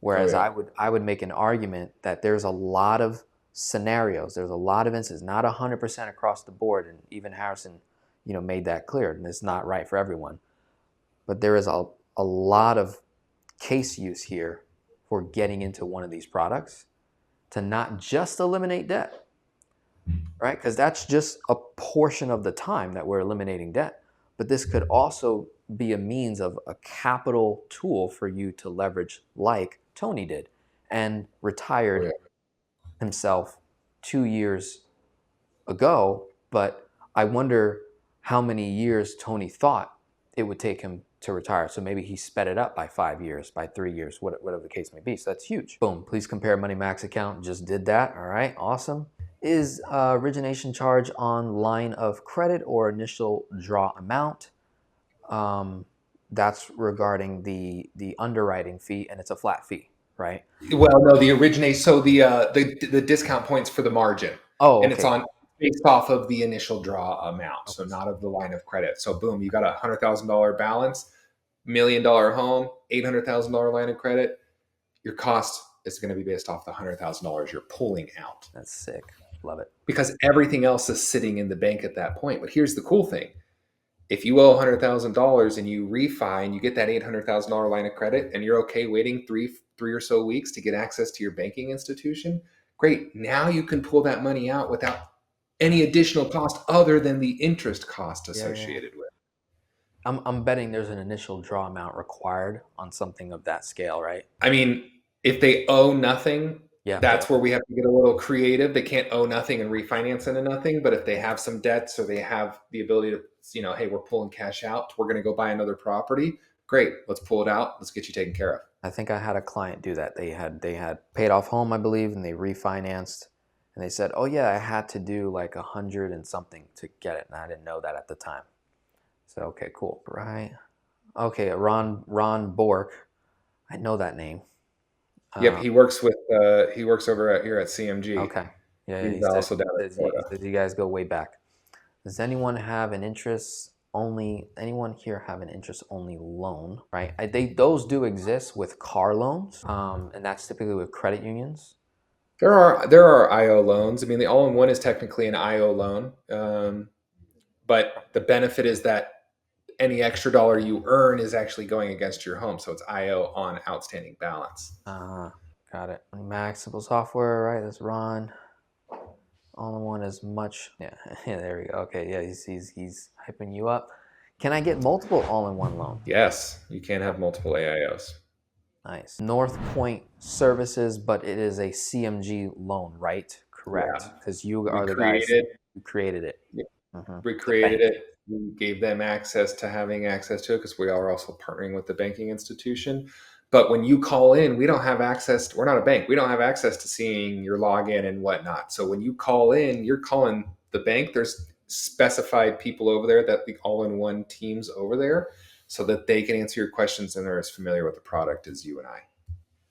Whereas yeah. I would make an argument that there's a lot of scenarios, there's a lot of instances, not 100% across the board, and even Harrison, made that clear, and it's not right for everyone. But there is a lot of case use here for getting into one of these products to not just eliminate debt, right? Because that's just a portion of the time that we're eliminating debt. But this could also be a means of a capital tool for you to leverage, like Tony did and Oh retired yeah. himself 2 years ago. But I wonder how many years Tony thought it would take him to retire. So maybe he sped it up by 5 years, by 3 years, whatever the case may be. So that's huge. Boom. Please compare Money Max account. Just did that. All right. Awesome. Is origination charge on line of credit or initial draw amount? That's regarding the underwriting fee, and it's a flat fee, right? Well, no, the originate. So the discount points for the margin, Oh, and it's okay. on based off of the initial draw amount, so Okay. not of the line of credit. So boom, you got $100,000 balance, $1 million home, $800,000 line of credit. Your cost is going to be based off the $100,000 you're pulling out, That's sick. Love it. because everything else is sitting in the bank at that point. But here's the cool thing: if you owe $100,000 and you refi and you get that $800,000 line of credit, and you're okay waiting three or so weeks to get access to your banking institution, great. Now you can pull that money out without any additional cost other than the interest cost Yeah, yeah, yeah. associated with. I'm betting there's an initial draw amount required on something of that scale, right? I mean, if they owe nothing, Yeah, they that's owe. where we have to get a little creative. They can't owe nothing and refinance into nothing. But if they have some debts, or they have the ability to, hey, we're pulling cash out, we're going to go buy another property. Great, let's pull it out. Let's get you taken care of. I think I had a client do that. They had paid off home, I believe, and they refinanced, and they said, "Oh yeah, I had to do like 100 and something to get it," and I didn't know that at the time. So okay, cool, right? Okay, Ron Bork, I know that name. Yep, Uh, he works over here at CMG. okay, yeah, He's he said also down he in says he Florida. says you guys go way back. Does anyone have an interest only, anyone here have an interest only loan, right? Those do exist with car loans, and that's typically with credit unions. There are IO loans. I mean, the all-in-one is technically an IO loan, but the benefit is that any extra dollar you earn is actually going against your home, so it's IO on outstanding balance. Got it. Maximal software, right? That's Ron. All-in-one is much. Yeah, yeah. There we go. Okay, yeah. He's hyping you up. Can I get multiple all-in-one loan? Yes, you can have multiple AIOs. Nice. North Point Services, but it is a CMG loan, right? Correct. Yeah, Because you we are the guys created who created it. we The created bank. it. We gave them access to having access to it because we are also partnering with the banking institution. But when you call in, we don't have access. We're not a bank. We don't have access to seeing your login and whatnot. So when you call in, you're calling the bank. There's specified people over there, that the all-in-one teams over there, so that they can answer your questions and they're as familiar with the product as you and I.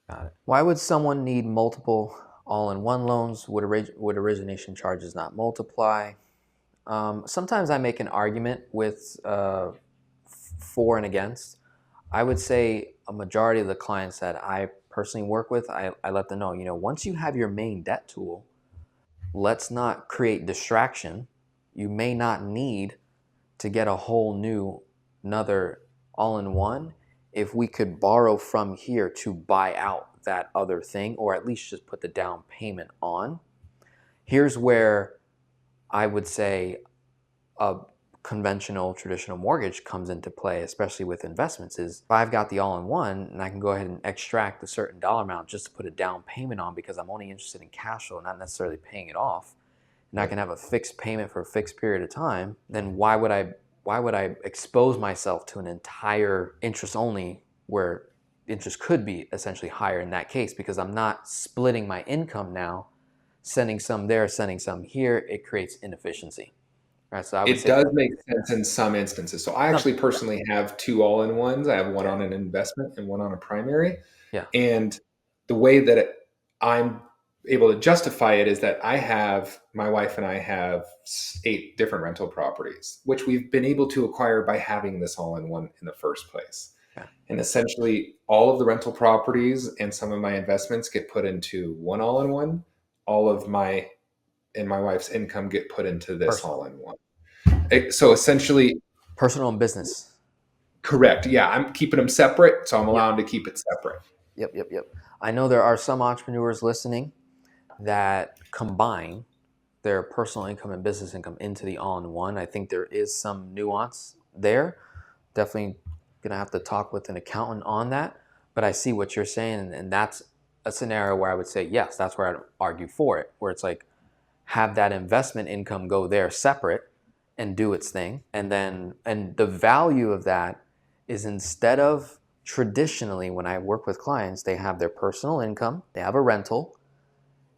Got it. Why would someone need multiple all-in-one loans? Would origination charges not multiply? Sometimes I make an argument with for and against. I would say a majority of the clients that I personally work with, I let them know, once you have your main debt tool, let's not create distraction. You may not need to get a whole new, another all-in-one if we could borrow from here to buy out that other thing, or at least just put the down payment on. Here's where I would say a conventional traditional mortgage comes into play, especially with investments, is if I've got the all-in-one and I can go ahead and extract a certain dollar amount just to put a down payment on because I'm only interested in cash flow, not necessarily paying it off, and I can have a fixed payment for a fixed period of time, then why would I expose myself to an entire interest only where interest could be essentially higher in that case, because I'm not splitting my income now, sending some there, sending some here. It creates inefficiency. Right, so I would It say does make sense in some instances. So I some, actually personally have two all-in-ones. I have one okay, on an investment and one on a primary. yeah, And the way that I'm able to justify it is that my wife and I have 8 different rental properties, which we've been able to acquire by having this all-in-one in the first place. yeah. And essentially, all of the rental properties and some of my investments get put into one all-in-one. All of my and my wife's income get put into this Personal, all-in-one. So essentially, personal and business. correct. Yeah, I'm keeping them separate, so I'm Yep, allowed to keep it separate. yep. I know there are some entrepreneurs listening that combine their personal income and business income into the all-in-one. I think there is some nuance there. Definitely gonna have to talk with an accountant on that. But I see what you're saying, and that's a scenario where I would say yes. That's where I'd argue for it, where it's like have that investment income go there separate and do its thing, and the value of that is, instead of traditionally when I work with clients, they have their personal income, they have a rental,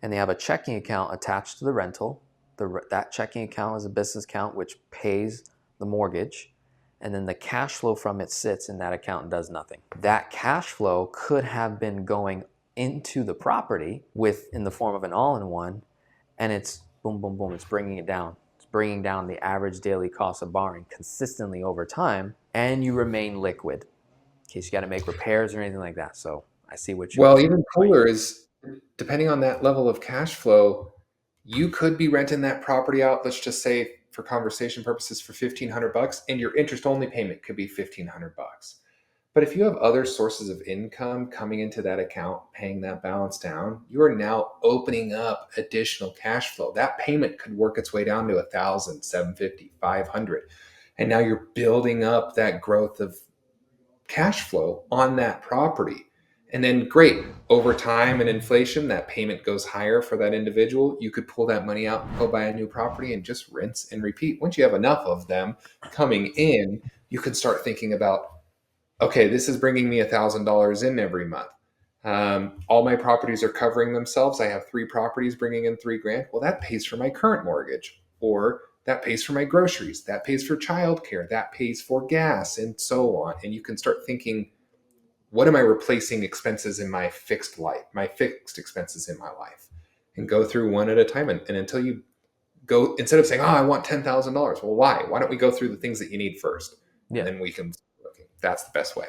and they have a checking account attached to the rental. That checking account is a business account which pays the mortgage, and then the cash flow from it sits in that account and does nothing. That cash flow could have been going into the property in the form of an all-in-one, and it's boom, boom, boom. It's bringing it down. It's bringing down the average daily cost of borrowing consistently over time, and you remain liquid in case you got to make repairs or anything like that. So I see what you're Well, even cooler is, depending on that level of cash flow, you could be renting that property out, let's just say for conversation purposes, for $1,500, and your interest only payment could be $1,500. But if you have other sources of income coming into that account, paying that balance down, you are now opening up additional cash flow. That payment could work its way down to 1,000, 750, 500. And now you're building up that growth of cash flow on that property. And then, great, over time and inflation, that payment goes higher for that individual. You could pull that money out, go buy a new property, and just rinse and repeat. Once you have enough of them coming in, you can start thinking about, okay, this is bringing me $1,000 in every month. All my properties are covering themselves. I have 3 properties bringing in $3,000. Well, that pays for my current mortgage, or that pays for my groceries, that pays for childcare, that pays for gas, and so on. And you can start thinking, what am I replacing expenses in my fixed expenses in my life, and go through one at a time. And until you go, instead of saying, oh, I want $10,000. Well, why don't we go through the things that you need first, and Yeah, then we can, okay, that's the best way.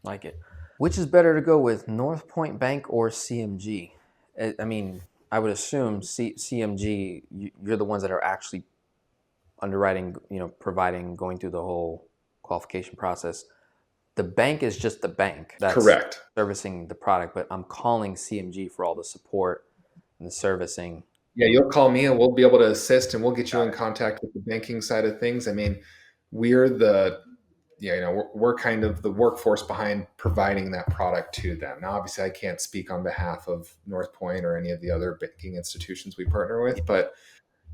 like it. Which is better to go with, North Point Bank or CMG? I mean, I would assume CMG, you're the ones that are actually underwriting, providing, going through the whole qualification process. The bank is just the bank that's Correct. servicing the product, but I'm calling CMG for all the support and the servicing. Yeah, you'll call me and we'll be able to assist, and we'll get you in contact with the banking side of things. I mean, we're the, yeah, we're kind of the workforce behind providing that product to them. Now, obviously, I can't speak on behalf of North Point or any of the other banking institutions we partner with, but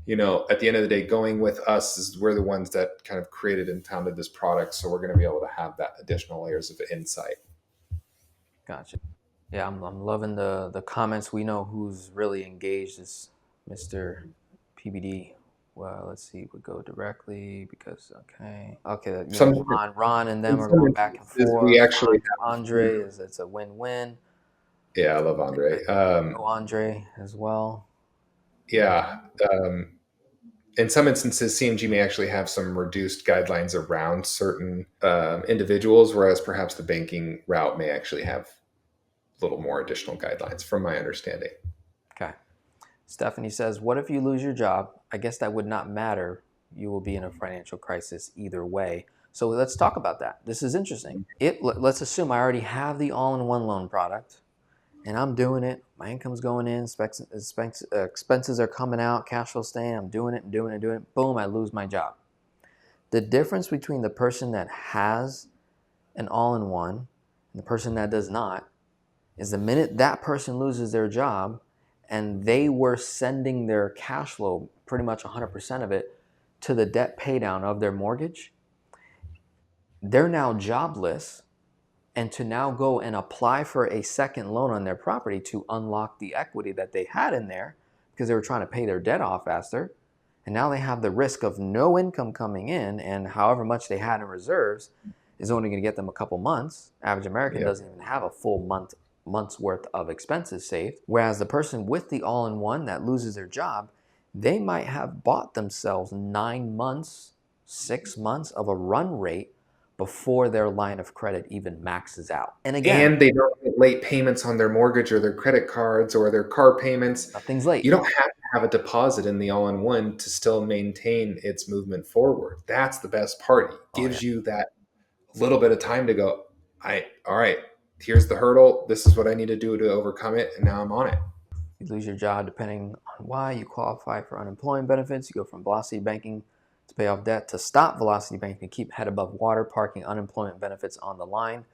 at the end of the day, going with us is, we're the ones that kind of created and founded this product, so we're going to be able to have that additional layers of insight. Gotcha. Yeah, I'm loving the comments. We know who's really engaged is Mr. PBD. Well, let's see, we go directly because okay, Some Ron and them in are some going back and instances, we forth. actually have, Andre is it's a win-win. yeah, I love Andre. Go Andre as well. Yeah. In some instances, CMG may actually have some reduced guidelines around certain individuals, whereas perhaps the banking route may actually have a little more additional guidelines, from my understanding. Okay. Stephanie says, "What if you lose your job? I guess that would not matter. You will be in a financial crisis either way." So let's talk about that. This is interesting. Let's assume I already have the all-in-one loan product, and I'm doing it. My income's going in, expenses are coming out, cash flow staying. I'm doing it and doing it and doing it. Boom, I lose my job. The difference between the person that has an all-in-one and the person that does not is the minute that person loses their job and they were sending their cash flow, pretty much 100% of it, to the debt paydown of their mortgage, they're now jobless, and to now go and apply for a second loan on their property to unlock the equity that they had in there because they were trying to pay their debt off faster, and now they have the risk of no income coming in, and however much they had in reserves is only going to get them a couple months. Average American doesn't even have a full month's worth of expenses saved. Whereas the person with the all-in-one that loses their job, they might have bought themselves 9 months, 6 months of a run rate before their line of credit even maxes out. And again, And they don't get late payments on their mortgage or their credit cards or their car payments. nothing's late. You don't have to have a deposit in the all-in-one to still maintain its movement forward. That's the best part. It gives you that little bit of time to go, all right, here's the hurdle. This is what I need to do to overcome it. And now I'm on it. You lose your job depending on why. You qualify for unemployment benefits. You go from velocity banking to pay off debt to stop velocity banking, keep head above water, parking unemployment benefits on the line.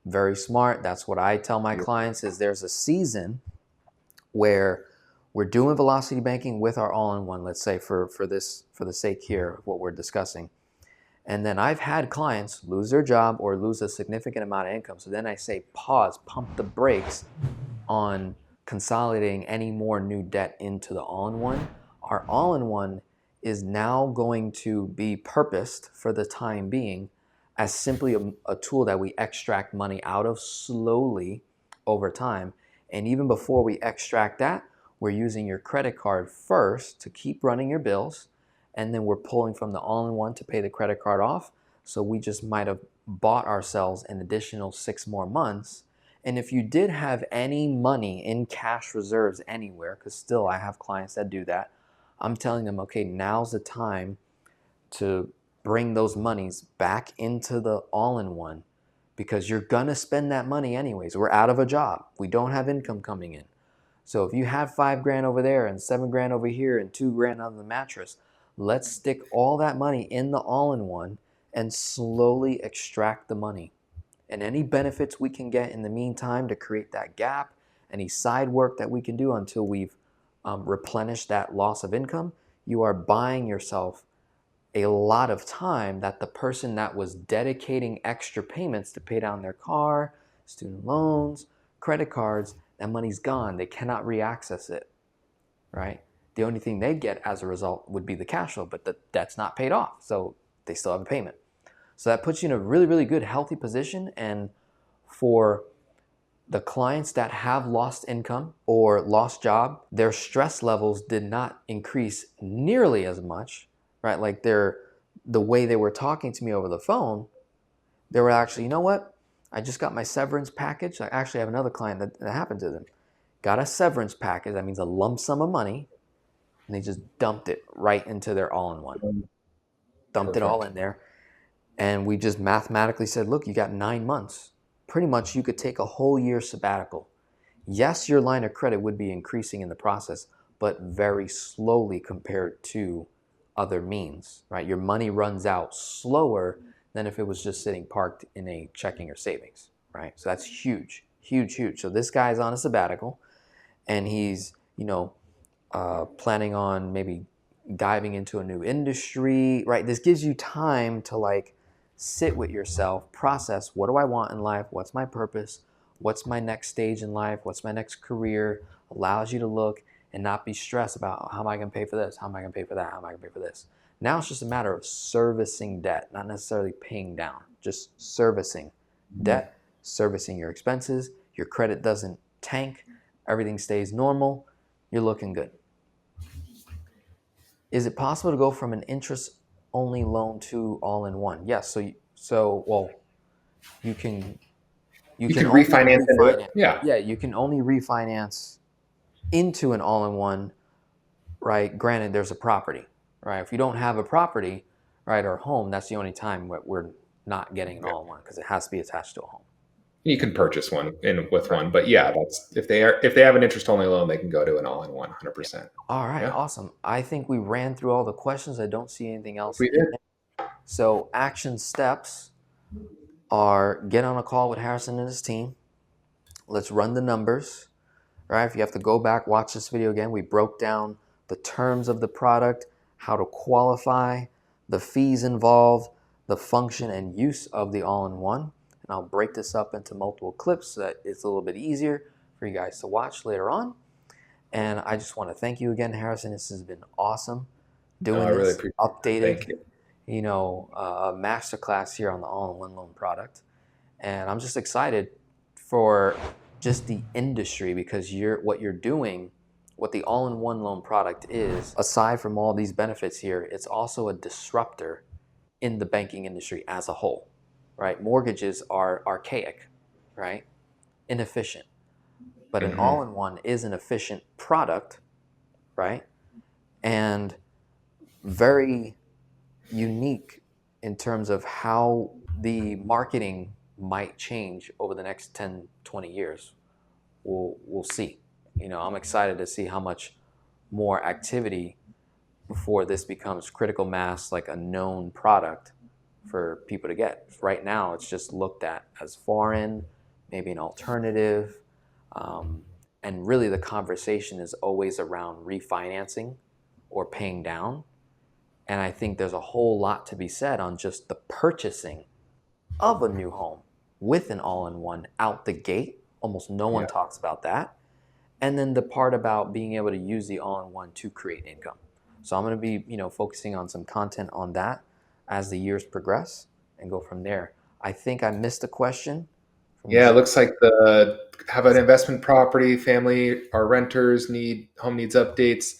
Very smart. That's what I tell my clients is there's a season where we're doing velocity banking with our all-in-one, let's say for the sake here of what we're discussing. And then I've had clients lose their job or lose a significant amount of income. So then I say, pause, pump the brakes on consolidating any more new debt into the all-in-one. Our all-in-one is now going to be purposed for the time being as simply a tool that we extract money out of slowly over time. And even before we extract that, we're using your credit card first to keep running your bills, and then we're pulling from the all-in-one to pay the credit card off. So we just might have bought ourselves an additional 6 more months. And if you did have any money in cash reserves anywhere, because still I have clients that do that, I'm telling them, okay, now's the time to bring those monies back into the all-in-one, because you're gonna spend that money anyways. We're out of a job. We don't have income coming in. So if you have $5,000 over there and $7,000 over here and $2,000 on the mattress, let's stick all that money in the all-in-one and slowly extract the money. And any benefits we can get in the meantime to create that gap, any side work that we can do until we've replenished that loss of income, you are buying yourself a lot of time that the person that was dedicating extra payments to pay down their car, student loans, credit cards, that money's gone. They cannot reaccess it, right? The only thing they get as a result would be the cash flow, but the debt's not paid off, so they still have a payment. So that puts you in a really, really good, healthy position. And for The clients that have lost income or lost job, their stress levels did not increase nearly as much, right? Like the way they were talking to me over the phone, they were actually, you know what? I just got my severance package. I actually have another client that happened to them. Got a severance package. That means a lump sum of money. And they just dumped it right into their all-in-one. Dumped it all Perfect. in there. And we just mathematically said, look, you got 9 months. Pretty much you could take a whole year sabbatical. Yes, your line of credit would be increasing in the process, but very slowly compared to other means, right? Your money runs out slower than if it was just sitting parked in a checking or savings, right? So that's huge, huge, huge. So this guy's on a sabbatical and he's, planning on maybe diving into a new industry, right? This gives you time to like sit with yourself, process what do I want in life? What's my purpose? What's my next stage in life? What's my next career? Allows you to look and not be stressed about how am I going to pay for this? How am I going to pay for that? How am I going to pay for this? Now it's just a matter of servicing debt, not necessarily paying down, just servicing debt, servicing your expenses. Your credit doesn't tank, everything stays normal. You're looking good. Is it possible to go from an interest only loan to all in one? Yes. Well, you can you You can can only refinance into it. refinance. Yeah. Yeah, you can only refinance into an all in one, right? Granted, there's a property, right? If you don't have a property, right, or home, that's the only time we're not getting an Yeah. all in one because it has to be attached to a home. You can purchase one in with Right. one, but yeah, that's if they have an interest only loan, they can go to an all in one, Yeah. 100%. All right, Yeah, awesome. I think we ran through all the questions. I don't see anything else we in did. there. So action steps are get on a call with Harrison and his team. Let's run the numbers, right? If you have to go back, watch this video again, we broke down the terms of the product, how to qualify, the fees involved, the function and use of the all-in-one. And I'll break this up into multiple clips so that it's a little bit easier for you guys to watch later on. And I just want to thank you again, Harrison. This has been awesome No, doing I really this, appreciate that. updated, Thank you. a masterclass here on the all-in-one loan product. And I'm just excited for just the industry because what you're doing, what the all-in-one loan product is, aside from all these benefits here, it's also a disruptor in the banking industry as a whole, right? Mortgages are archaic, right? Inefficient. But an Hmm. all-in-one is an efficient product, right? And very unique in terms of how the marketing might change over the next 10, 20 years. We'll see. I'm excited to see how much more activity before this becomes critical mass, like a known product for people to get. Right now, it's just looked at as foreign, maybe an alternative. Um, and really, the conversation is always around refinancing or paying down. And I think there's a whole lot to be said on just the purchasing of a new home with an all in one out the gate. Almost no one Yeah. talks about that. And then the part about being able to use the all in one to create income. So I'm going to be, focusing on some content on that as the years progress and go from there. I think I missed a question from Yeah, it G. looks like the have an investment property, family, our renters need home needs updates.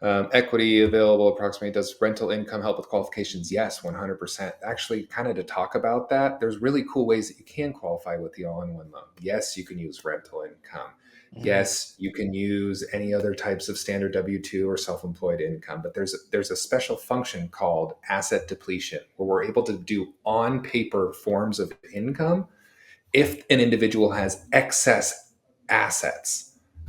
Equity available approximately. Does rental income help with qualifications? Yes, 100%. Actually, kind of to talk about that, there's really cool ways that you can qualify with the all in one loan. Yes, you can use rental income. Mm, Yes, you can use any other types of standard W-2 or self-employed income, but there's a special function called asset depletion where we're able to do on paper forms of income if an individual has excess assets.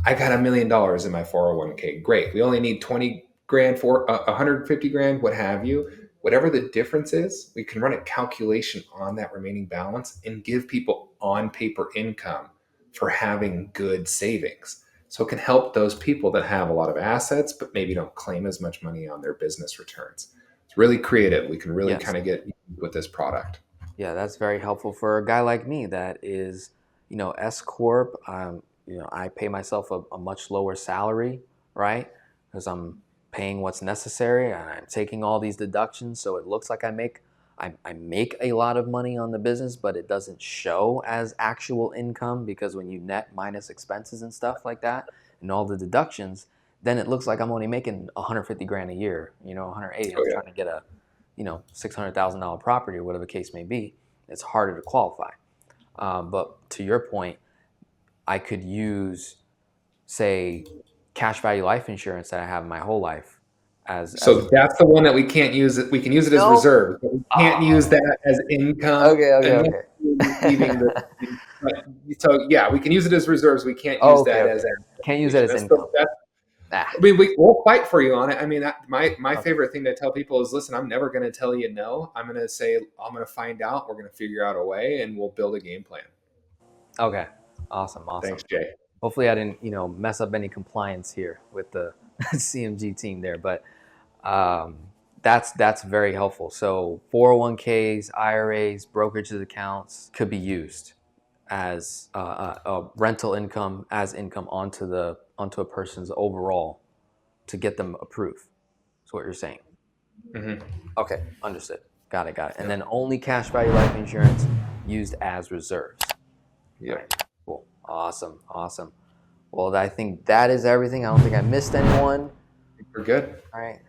I got $1 million in my 401k. Great. We only need 20 grand for 150 grand, what have you. Whatever the difference is, we can run a calculation on that remaining balance and give people on paper income for having good savings. So it can help those people that have a lot of assets, but maybe don't claim as much money on their business returns. It's really creative. We can really yes. kind of get with this product. Yeah, that's very helpful for a guy like me that is, S corp. I pay myself a much lower salary, right? Because I'm paying what's necessary and I'm taking all these deductions, so it looks like I make I make a lot of money on the business, but it doesn't show as actual income, because when you net minus expenses and stuff like that and all the deductions, then it looks like I'm only making 150 grand a year, 180. Oh I'm yeah. trying to get a, $600,000 property or whatever the case may be. It's harder to qualify. But to your point, I could use, say, cash value life insurance that I have my whole life as So that's the one that we can't use. It. We can use it as no. reserve, but we can't use Oh, that as income okay, unless okay, you're receiving okay. the. But, so yeah, we can use it as reserves. We can't use Okay, that okay. as Can't use that amortization. as income. That's. Ah, I mean, we'll fight for you on it. I mean, my okay. favorite thing to tell people is, listen, I'm never going to tell you no. I'm going to say I'm going to find out. We're going to figure out a way, and we'll build a game plan. Okay. Awesome, awesome. Thanks, Jay. Hopefully I didn't, mess up any compliance here with the CMG team there, but um, that's very helpful. So 401ks, IRAs, brokerages accounts could be used as rental income as income onto a person's overall to get them approved. That's what you're saying. Mm-hmm. Okay, understood. Got it, got it. And Yep. then only cash value life insurance used as reserves. All right, Yep. cool. Awesome, awesome. Well, I think that is everything. I don't think I missed anyone. We're good. All right,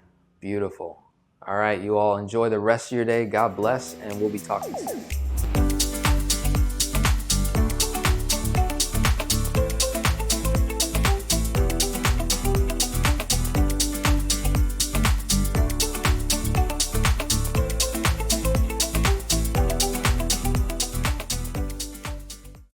beautiful. All right, you all enjoy the rest of your day. God bless, and we'll be talking soon.